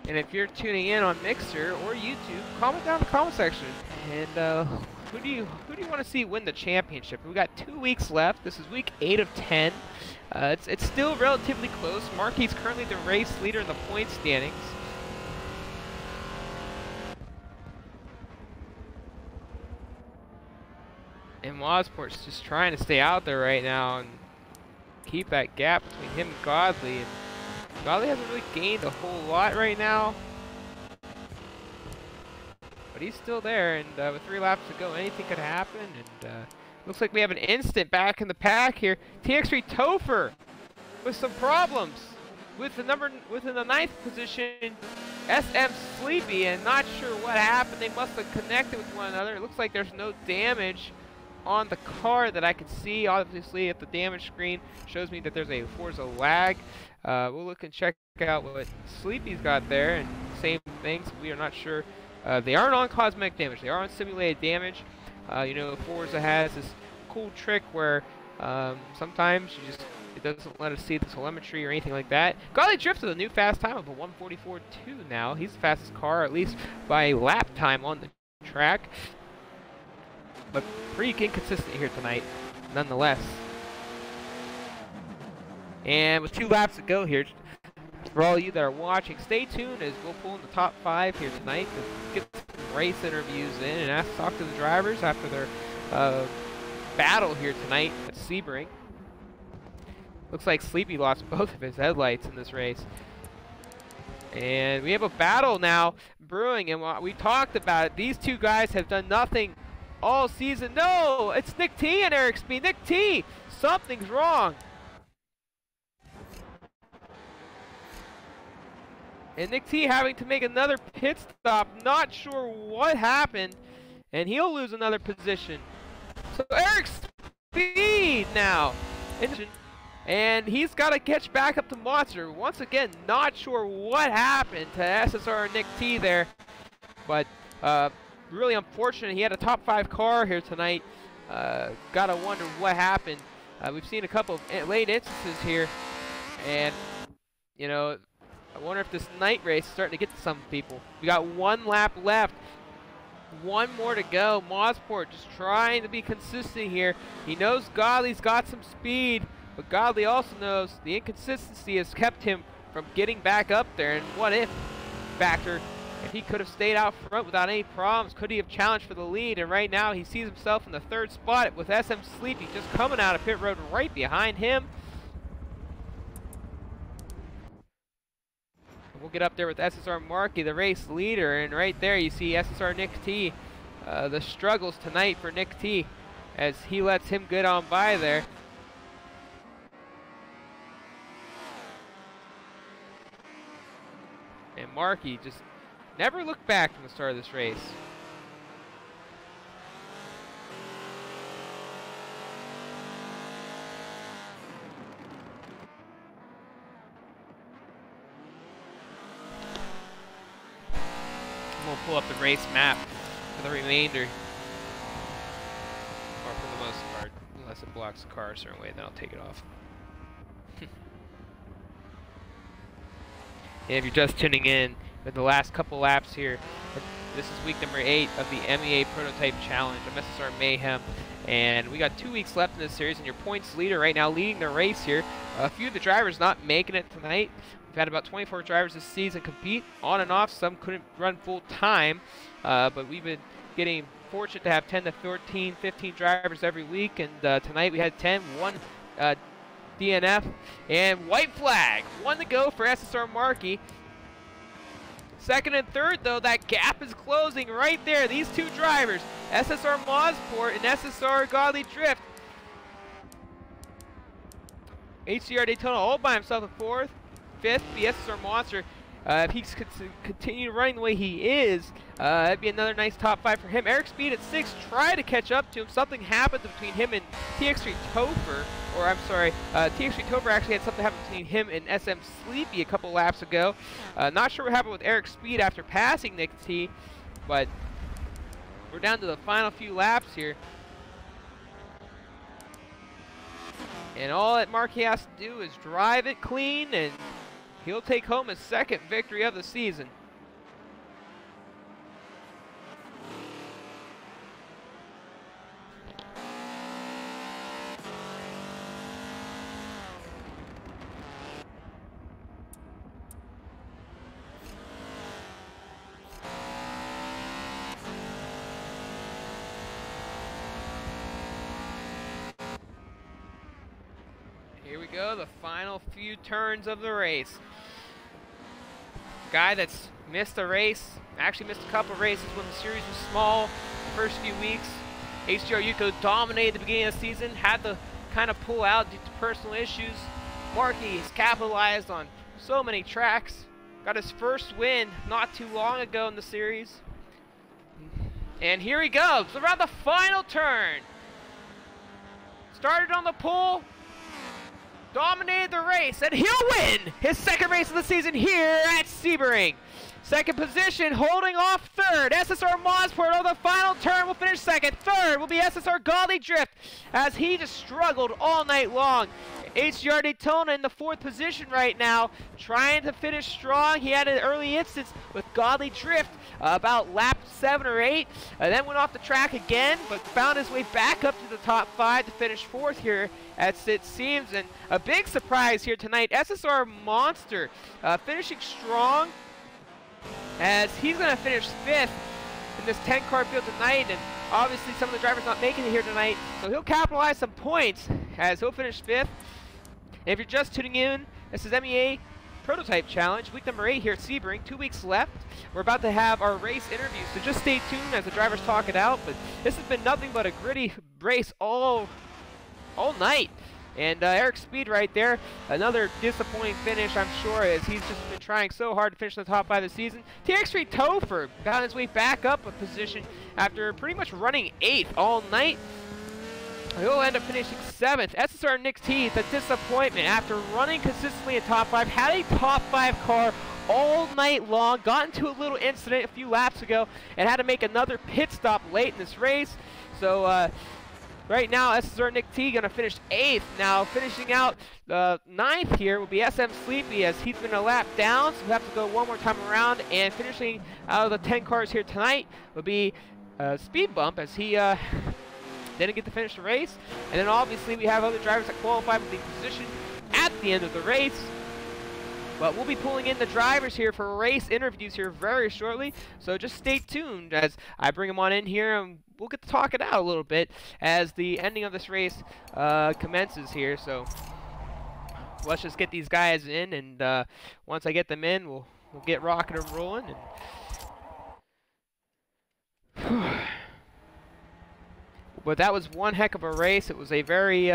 And if you're tuning in on Mixer or YouTube, comment down in the comment section, and who do you want to see win the championship? We got 2 weeks left. This is week 8 of 10. It's still relatively close. Markey's currently the race leader in the point standings. And Mosport's just trying to stay out there right now and keep that gap between him and Godley. And Godley hasn't really gained a whole lot right now, but he's still there. And with 3 laps to go, anything could happen. And looks like we have an instant back in the pack here. TX3 Topher with some problems with the 9th position. SM Sleepy, and not sure what happened. They must have connected with one another. It looks like there's no damage on the car that I can see. Obviously, if the damage screen shows me that there's a Forza lag, we'll look and check out what Sleepy's got there, and same things. We are not sure. They aren't on cosmetic damage. They are on simulated damage. You know, Forza has this cool trick where sometimes it doesn't let us see the telemetry or anything like that. Godley drifted a new fast time of a 1:44.2 now. He's the fastest car, at least by lap time on the track. But pretty inconsistent here tonight, nonetheless. And with 2 laps to go here, for all of you that are watching, stay tuned as we'll pull in the top 5 here tonight to get some race interviews in and talk to the drivers after their battle here tonight at Sebring. Looks like Sleepy lost both of his headlights in this race. And we have a battle now brewing, and we talked about it. These 2 guys have done nothing all season. No, it's Nick T and Eric Speed. Nick T, something's wrong. And Nick T having to make another pit stop. Not sure what happened, and he'll lose another position. So Eric Speed now, and he's got to catch back up to Monster. Once again, not sure what happened to SSR and Nick T there, but really unfortunate. He had a top 5 car here tonight. Gotta wonder what happened. We've seen a couple of late instances here, and you know, I wonder if this night race is starting to get to some people. We got 1 lap left. 1 more to go. Mosport just trying to be consistent here. He knows Godley's got some speed, but Godley also knows the inconsistency has kept him from getting back up there. And what if factor, if he could have stayed out front without any problems, could he have challenged for the lead? And right now he sees himself in the 3rd spot with SM Sleepy just coming out of pit road right behind him. We'll get up there with SSR Markey, the race leader, and right there you see SSR Nick T. The struggles tonight for Nick T as he lets him get on by there. And Markey just never looked back from the start of this race. We'll pull up the race map for the remainder, or for the most part, unless it blocks the car a certain way, then I'll take it off. And if you're just tuning in, with the last couple laps here, this is week number 8 of the MEA Prototype Challenge. I'm SSR Mayhem, and we got 2 weeks left in this series, and your points leader right now leading the race here. A few of the drivers not making it tonight. We've had about 24 drivers this season compete on and off. Some couldn't run full time, but we've been getting fortunate to have 10 to 14, 15 drivers every week. And tonight we had 10, 1 DNF, and white flag. 1 to go for SSR Markey. 2nd and 3rd, though, that gap is closing right there. These 2 drivers, SSR Mosport and SSR Godley Drift. HCR Daytona all by himself at 4th. 5th, the SSR Monster. If he could continue running the way he is, that'd be another nice top 5 for him. Eric Speed at 6, try to catch up to him. Something happened between him and TX3 Topher, or I'm sorry, TX3 Topher actually had something happen between him and SM Sleepy a couple laps ago. Not sure what happened with Eric Speed after passing Nick T, but we're down to the final few laps here. And all that Markey has to do is drive it clean, and he'll take home his 2nd victory of the season. Here we go, the final few turns of the race. Guy that's missed a race, actually missed a couple races when the series was small the first few weeks. HDR Yuko dominated the beginning of the season, had to kind of pull out due to personal issues. Markey has capitalized on so many tracks. Got his first win not too long ago in the series. And here he goes, around the final turn. Started on the pole, dominated the race, and he'll win his second race of the season here at Sebring. Second position, holding off third. SSR Mosport on the final turn will finish second. Third will be SSR Godly Drift, as he just struggled all night long. HDR Daytona in the fourth position right now, trying to finish strong. He had an early instance with Godly Drift about lap 7 or 8, then went off the track again, but found his way back up to the top 5 to finish fourth here, as it seems. And a big surprise here tonight, SSR Monster finishing strong, as he's going to finish 5th in this 10-car field tonight. And obviously some of the drivers not making it here tonight, so he'll capitalize some points as he'll finish 5th. And if you're just tuning in, this is MEA Prototype Challenge, week number 8 here at Sebring. 2 weeks left. We're about to have our race interviews, so just stay tuned as the drivers talk it out. But this has been nothing but a gritty race all night. And Eric Speed right there, another disappointing finish, I'm sure, as he's just been trying so hard to finish in the top 5 of the season. TX3 Topher got his way back up a position after pretty much running 8th all night. He'll end up finishing 7th. SSR Nick T, the disappointment after running consistently in top 5, had a top 5 car all night long, got into a little incident a few laps ago, and had to make another pit stop late in this race. So right now, SSR Nick T gonna finish 8th. Now finishing out 9th here will be SM Sleepy, as he's been a lap down, so we'll have to go one more time around. And finishing out of the 10 cars here tonight will be Speed Bump, as he didn't get to finish the race. And then obviously we have other drivers that qualify for the position at the end of the race. But we'll be pulling in the drivers here for race interviews here very shortly, so just stay tuned as I bring them on in here, and we'll get to talk it out a little bit as the ending of this race commences here. So let's just get these guys in, and once I get them in, we'll get rocking and rolling. And but that was one heck of a race. It was a very,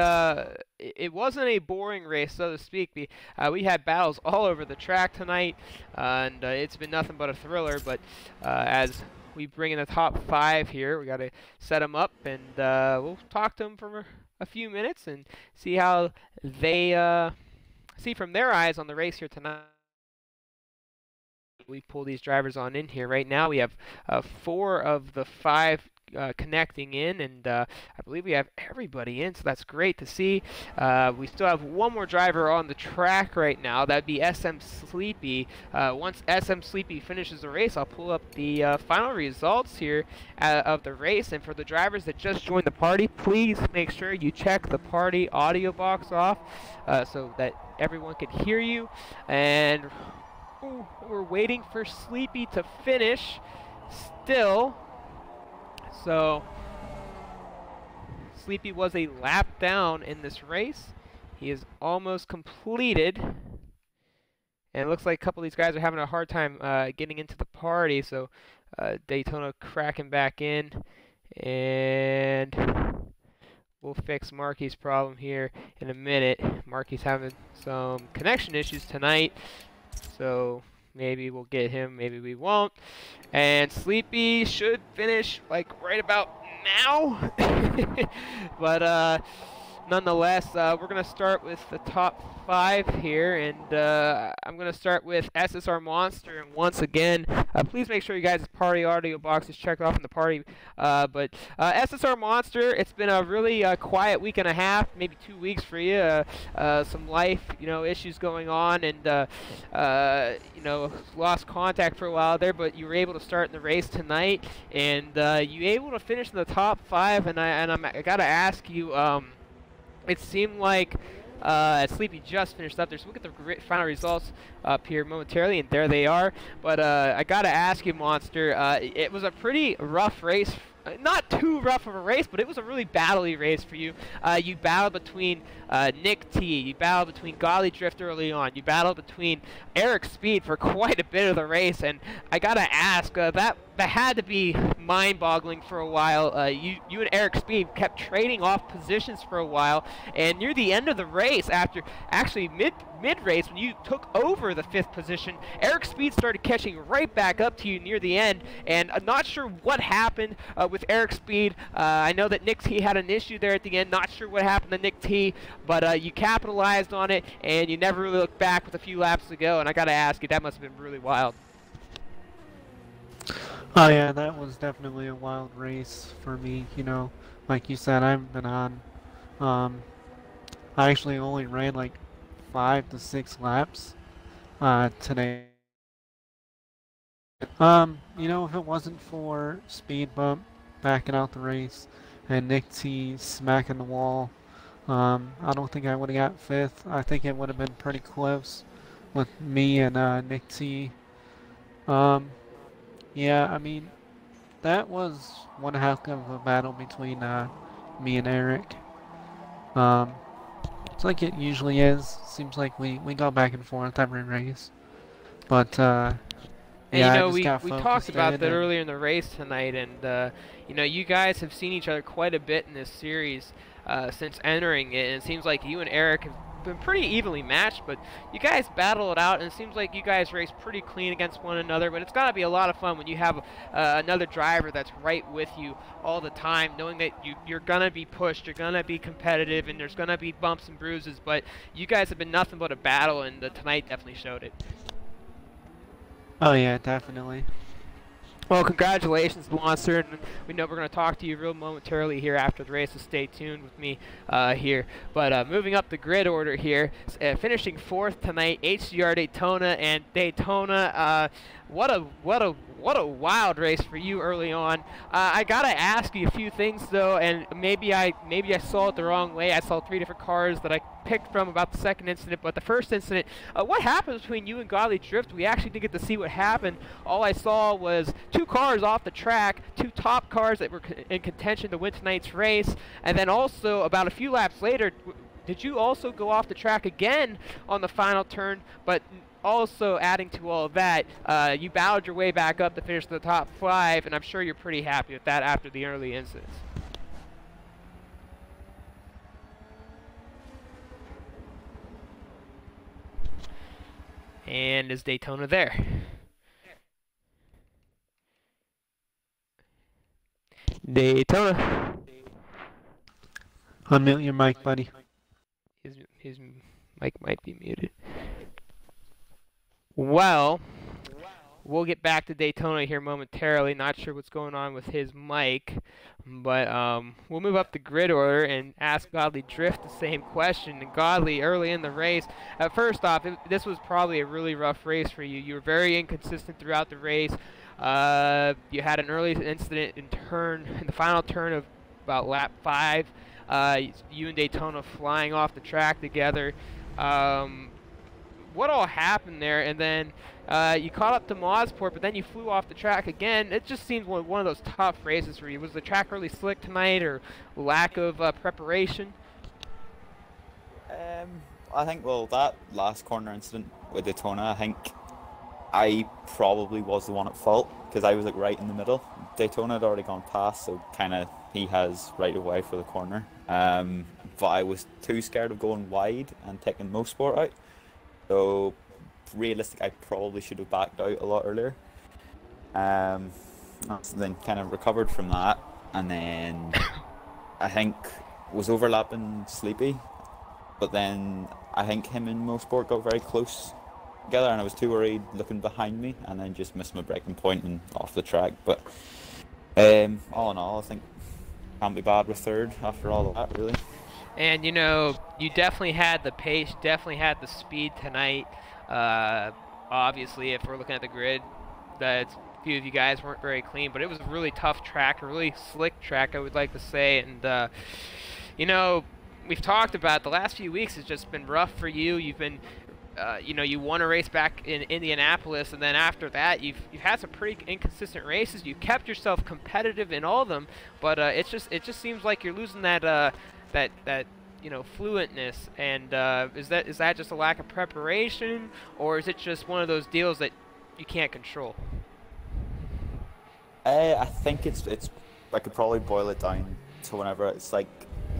it wasn't a boring race, so to speak. We had battles all over the track tonight, and it's been nothing but a thriller. But as we bring in the top 5 here, we got to set them up, and we'll talk to them for a few minutes and see how they see from their eyes on the race here tonight. We pull these drivers on in here right now. We have 4 of the 5 connecting in, and I believe we have everybody in, so that's great to see. We still have one more driver on the track right now. That'd be SM Sleepy. Once SM Sleepy finishes the race, I'll pull up the final results here of the race. And for the drivers that just joined the party, please make sure you check the party audio box off so that everyone can hear you. And we're waiting for Sleepy to finish still. So Sleepy was a lap down in this race. He is almost completed. And it looks like a couple of these guys are having a hard time getting into the party. So Daytona cracking back in. And we'll fix Marky's problem here in a minute. Marky's having some connection issues tonight. So maybe we'll get him, maybe we won't. And Sleepy should finish like right about now. But nonetheless, we're going to start with the top 5 here, and I'm going to start with SSR Monster. And once again, please make sure you guys' party audio box is checked off in the party. But SSR Monster, it's been a really quiet week and a half, maybe 2 weeks for you. Some life, issues going on, and lost contact for a while there. But you were able to start in the race tonight, and you were able to finish in the top 5. And I got to ask you. It seemed like Sleepy just finished up there, so we'll get the final results up here momentarily, and there they are. But I gotta ask you, Monster, it was a pretty rough race not too rough of a race, but it was a really battly race for you. You battled between Nick T, you battled between Golly Drift early on, you battled between Eric Speed for quite a bit of the race, and I gotta ask, that had to be mind-boggling for a while. You and Eric Speed kept trading off positions for a while, and near the end of the race, after actually mid-race, when you took over the 5th position, Eric Speed started catching right back up to you near the end, and I'm not sure what happened with Eric Speed. I know that Nick T had an issue there at the end, not sure what happened to Nick T, but you capitalized on it, and you never really looked back with a few laps to go, and I gotta ask you, that must have been really wild. Oh yeah, that was definitely a wild race for me, you know. Like you said, I haven't been on. I actually only ran like 5 to 6 laps today. You know, if it wasn't for speed bump backing out the race and Nick T smacking the wall, I don't think I would have got 5th. I think it would have been pretty close with me and Nick T. Yeah, I mean, that was one heck of a battle between me and Eric. It's like it usually is. Seems like we go back and forth every race. But And yeah, you know, I just we got talked focused about in that and earlier in the race tonight, and you know, you guys have seen each other quite a bit in this series since entering it, and it seems like you and Eric have been pretty evenly matched, but you guys battle it out, and it seems like you guys race pretty clean against one another, but it's got to be a lot of fun when you have another driver that's right with you all the time, knowing that you're going to be pushed, you're going to be competitive, and there's going to be bumps and bruises, but you guys have been nothing but a battle, and tonight definitely showed it. oh yeah, definitely. Well, congratulations, Monster, and we know we're going to talk to you real momentarily here after the race, so stay tuned with me here. But moving up the grid order here, finishing 4th tonight, HDR Daytona, and Daytona, what a wild race for you early on. I gotta ask you a few things though, and maybe I saw it the wrong way. I saw 3 different cars that I picked from about the second incident, but the first incident, what happened between you and Godly Drift? We actually didn't get to see what happened. All I saw was 2 cars off the track, 2 top cars that were in contention to win tonight's race, and then also about a few laps later, did you also go off the track again on the final turn? But also adding to all of that, you battled your way back up to finish the top 5, and I'm sure you're pretty happy with that after the early incidents. And is Daytona there? Daytona. Unmute your mic, buddy. His mic might be muted. Well, we'll get back to Daytona here momentarily. Not sure what's going on with his mic, but we'll move up the grid order and ask Godly Drift the same question. And Godly, early in the race, first off, this was probably a really rough race for you. You were very inconsistent throughout the race. You had an early incident in the final turn of about lap 5. You and Daytona flying off the track together. What all happened there? And then you caught up to Mosport, but then you flew off the track again. It just seems one of those tough races for you. Was the track really slick tonight, or lack of preparation? I think, well, that last corner incident with Daytona, I think I probably was the one at fault, because I was like right in the middle. Daytona had already gone past, so kind of he has right away for the corner. But I was too scared of going wide and taking Mosport out. So realistic, I probably should have backed out a lot earlier. Then kind of recovered from that, and then I think was overlapping Sleepy, but then I think him and Mosport got very close together, and I was too worried looking behind me, and then just missed my braking point and off the track. But all in all, I think can't be bad with 3rd after all of that, really. And you know, you definitely had the pace, definitely had the speed tonight. Obviously, if we're looking at the grid, that a few of you guys weren't very clean, but it was a really tough track, a really slick track, I would like to say. And you know, we've talked about the last few weeks has just been rough for you. You've been you know, you won a race back in Indianapolis, and then after that, you've had some pretty inconsistent races. You kept yourself competitive in all of them, but it just seems like you're losing that that you know, fluentness. And is that just a lack of preparation, or is it just one of those deals that you can't control? I think it's I could probably boil it down to whenever it's like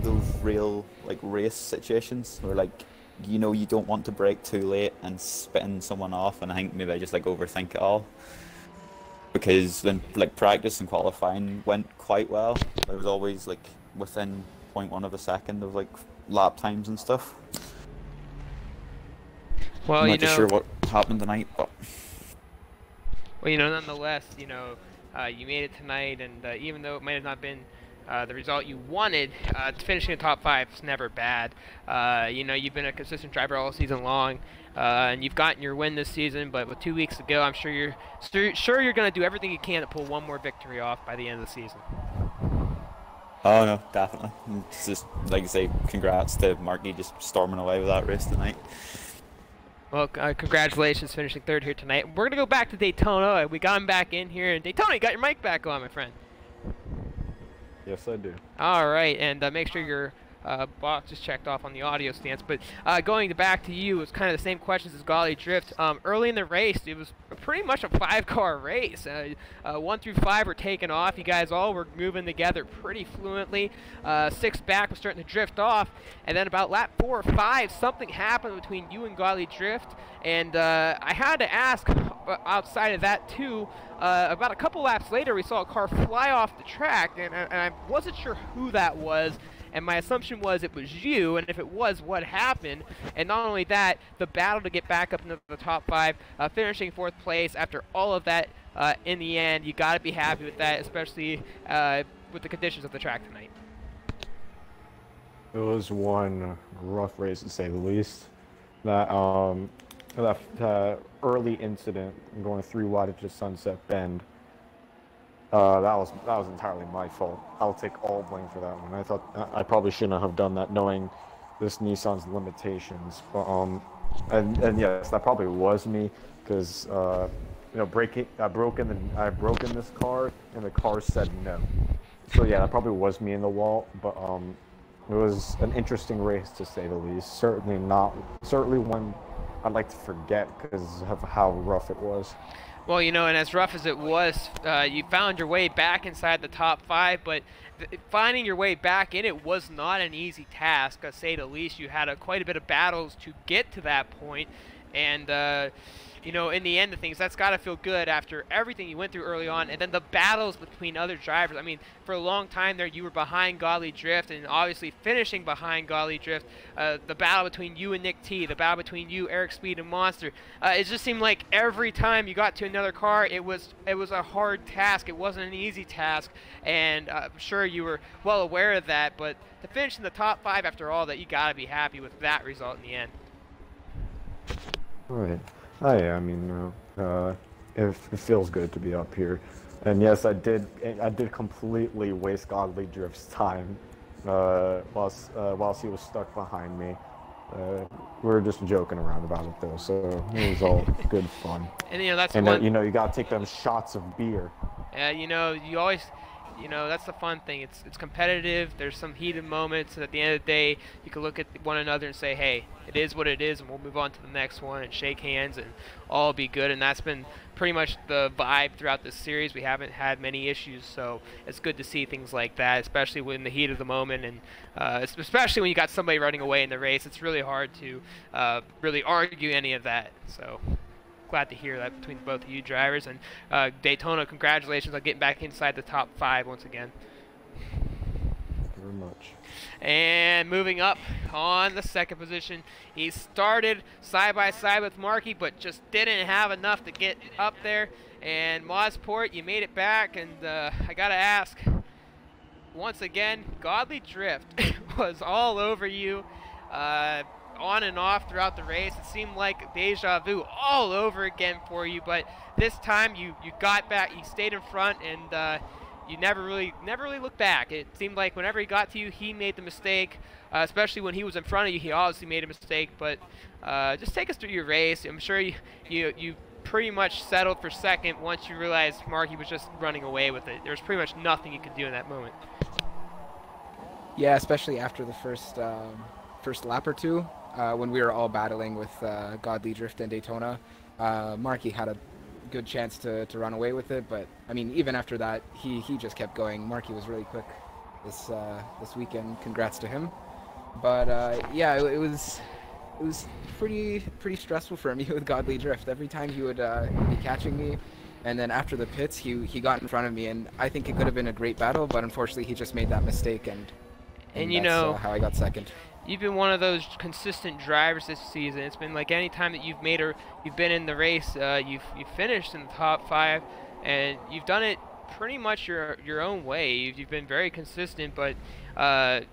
those real like race situations where like, you know, you don't want to brake too late and spin someone off, and I think maybe I just like overthink it all. Because then like practice and qualifying went quite well. I was always like within 0.1 of a second of like lap times and stuff. Well, I'm you not too know, sure what happened tonight, but well, you know, nonetheless, you know, you made it tonight, and even though it might have not been the result you wanted, finishing in the top 5 is never bad. You know, you've been a consistent driver all season long, and you've gotten your win this season. But with 2 weeks to go, I'm sure you're going to do everything you can to pull one more victory off by the end of the season. oh no, definitely. It's just like I say, congrats to Marky just storming away with that race tonight. Well, congratulations finishing 3rd here tonight. We're going to go back to Daytona. We got him back in here. And Daytona, you got your mic back on, my friend. Yes, I do. All right, and make sure your box is checked off on the audio stance. But going back to you, it's kind of the same questions as Golly Drift. Early in the race, it was pretty much a 5-car race. 1 through 5 were taken off. You guys all were moving together pretty fluently. 6 back was starting to drift off, and then about lap 4 or 5, something happened between you and Golly Drift. And I had to ask, outside of that too, about a couple laps later, we saw a car fly off the track, and I wasn't sure who that was. And my assumption was it was you, and if it was, what happened? And not only that, the battle to get back up into the top 5, finishing 4th place after all of that. In the end, you got to be happy with that, especially with the conditions of the track tonight. It was one rough race to say the least. That early incident going through wide to Sunset Bend. That was entirely my fault. I'll take all blame for that one. I thought I probably shouldn't have done that, knowing this Nissan's limitations. But and yes, that probably was me, because you know, I broke in this car, and the car said no. So yeah, that probably was me in the wall. But it was an interesting race to say the least. Certainly one I'd like to forget because of how rough it was. Well, you know, and as rough as it was, you found your way back inside the top 5, but finding your way back in it was not an easy task, to say the least. You had quite a bit of battles to get to that point, and you know, in the end of things, that's got to feel good after everything you went through early on, and then the battles between other drivers. I mean, for a long time there, you were behind Golly Drift, and obviously finishing behind Golly Drift. The battle between you and Nick T, the battle between you, Eric Speed, and Monster. It just seemed like every time you got to another car, it was a hard task. It wasn't an easy task, and I'm sure you were well aware of that. But to finish in the top 5 after all that, you got to be happy with that result in the end. All right. Oh yeah, I mean, it feels good to be up here, and yes, I did completely waste Godly Drift's time, whilst he was stuck behind me. We were just joking around about it though, so it was all good fun. And you know, that's and one. You know, you gotta take them shots of beer. You know, you always. You know, that's the fun thing. It's competitive. There's some heated moments, and at the end of the day, you can look at one another and say, hey, it is what it is, and we'll move on to the next one and shake hands and all be good. And that's been pretty much the vibe throughout this series. We haven't had many issues, so it's good to see things like that, especially when the heat of the moment, and especially when you got somebody running away in the race. It's really hard to really argue any of that. So glad to hear that between both of you drivers. And Daytona, congratulations on getting back inside the top 5 once again. Thank you very much. And moving up on the 2nd position, he started side by side with Marky, but just didn't have enough to get up there. And Mosport, you made it back, and I gotta ask, once again, Godly Drift was all over you. On and off throughout the race. It seemed like deja vu all over again for you, but this time you got back, you stayed in front, and you never really looked back. It seemed like whenever he got to you, he made the mistake. Especially when he was in front of you, he obviously made a mistake. But just take us through your race. I'm sure you pretty much settled for second once you realized Marky was just running away with it. There was pretty much nothing you could do in that moment. Yeah, especially after the first lap or two, when we were all battling with Godly Drift and Daytona. Marky had a good chance to run away with it, but I mean, even after that, he just kept going. Marky was really quick this weekend. Congrats to him. But yeah, it was pretty stressful for me with Godly Drift. Every time he would be catching me, and then after the pits, he got in front of me, and I think it could have been a great battle, but unfortunately, he just made that mistake, and you that's know how I got second. You've been one of those consistent drivers this season. It's been like any time that you've been in the race, you've finished in the top 5, and you've done it pretty much your own way. You've been very consistent, but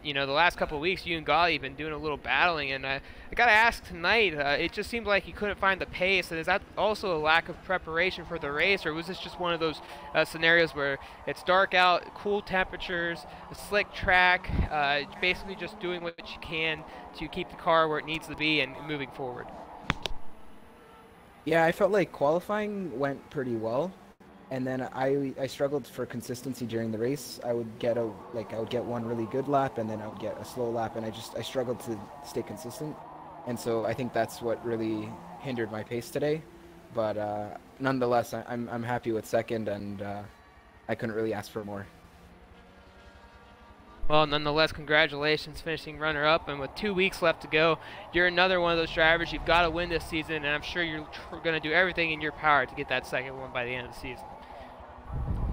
you know, the last couple of weeks, you and Golly have been doing a little battling, and I gotta ask tonight. It just seemed like you couldn't find the pace. And is that also a lack of preparation for the race, or was this just one of those scenarios where it's dark out, cool temperatures, a slick track, basically just doing what you can to keep the car where it needs to be and moving forward? Yeah, I felt like qualifying went pretty well, and then I struggled for consistency during the race. I would get one really good lap, and then I would get a slow lap, and I struggled to stay consistent, and so I think that's what really hindered my pace today. But nonetheless, I'm happy with second, and I couldn't really ask for more. Well, nonetheless, congratulations finishing runner-up, and with 2 weeks left to go, you're another one of those drivers. You've got to win this season, and I'm sure you're going to do everything in your power to get that second one by the end of the season.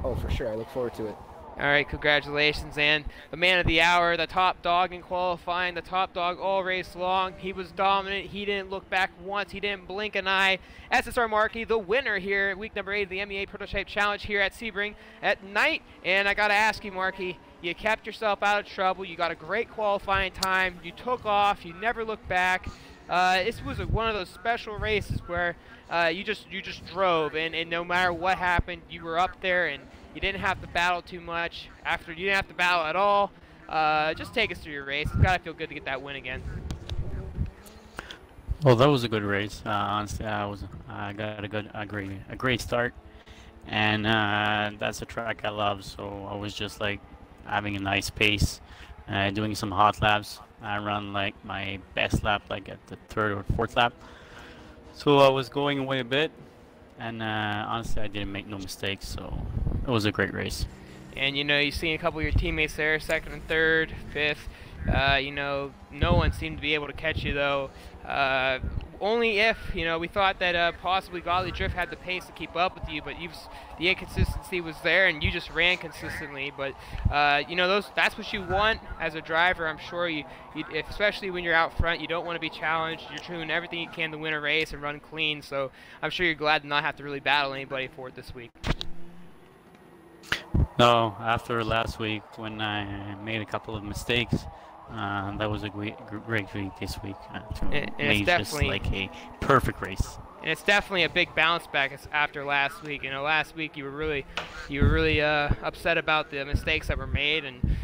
Oh, for sure. I look forward to it. All right, congratulations, and the man of the hour, the top dog in qualifying, the top dog all race long. He was dominant. He didn't look back once. He didn't blink an eye. SSR Markey, the winner here at week number 8 of the MEA Prototype Challenge here at Sebring at night. And I got to ask you, Markey, you kept yourself out of trouble. You got a great qualifying time. You took off. You never looked back. This was one of those special races where you just drove, and no matter what happened, you were up there, and you didn't have to battle too much. After you didn't have to battle at all. Just take us through your race. It's got to feel good to get that win again. Well, that was a good race. Honestly, I got a great start, and that's a track I love. So I was just like having a nice pace, doing some hot laps. I run like my best lap like at the 3rd or 4th lap. So I was going away a bit, and honestly, I didn't make no mistakes. So it was a great race. And you know, you've seen a couple of your teammates there, 2nd and 3rd, 5th. You know, no one seemed to be able to catch you though. Only if, you know, we thought that possibly Godly Drift had the pace to keep up with you, but the inconsistency was there, and you just ran consistently. But you know, that's what you want as a driver. I'm sure especially when you're out front, you don't want to be challenged. You're doing everything you can to win a race and run clean. So I'm sure you're glad to not have to really battle anybody for it this week. No, after last week when I made a couple of mistakes, that was a great week this week. It's just like a perfect race. And it's definitely a big bounce back after last week. You know, last week you were really upset about the mistakes that were made, and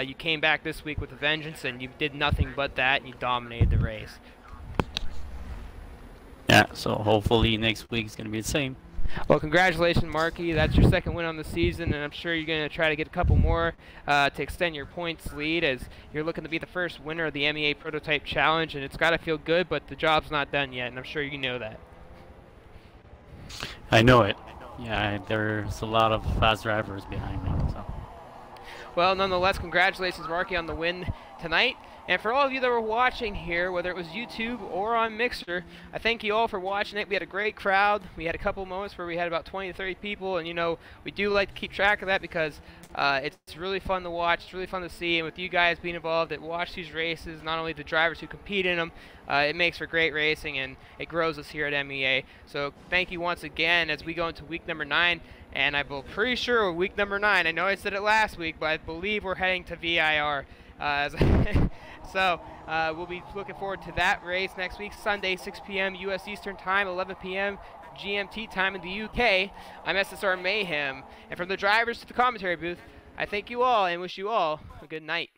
you came back this week with a vengeance, and you did nothing but that, and you dominated the race. Yeah, so hopefully next week is going to be the same. Well, congratulations, Markey. That's your 2nd win on the season, and I'm sure you're going to try to get a couple more to extend your points lead, as you're looking to be the first winner of the MEA Prototype Challenge, and it's got to feel good, but the job's not done yet, and I'm sure you know that. I know it. Yeah, there's a lot of fast drivers behind me. So. Well, nonetheless, congratulations, Markey, on the win tonight. And for all of you that were watching here, whether it was YouTube or on Mixer, I thank you all for watching it. We had a great crowd. We had a couple moments where we had about 20 to 30 people, and you know, we do like to keep track of that because it's really fun to watch. It's really fun to see, and with you guys being involved that watch these races, not only the drivers who compete in them, it makes for great racing, and it grows us here at MEA. So thank you once again as we go into week number 9, and I'm pretty sure week number 9, I know I said it last week, but I believe we're heading to VIR. So we'll be looking forward to that race next week, Sunday, 6 p.m. U.S. Eastern Time, 11 p.m. GMT time in the UK. I'm SSR Mayhem, and from the drivers to the commentary booth, I thank you all and wish you all a good night.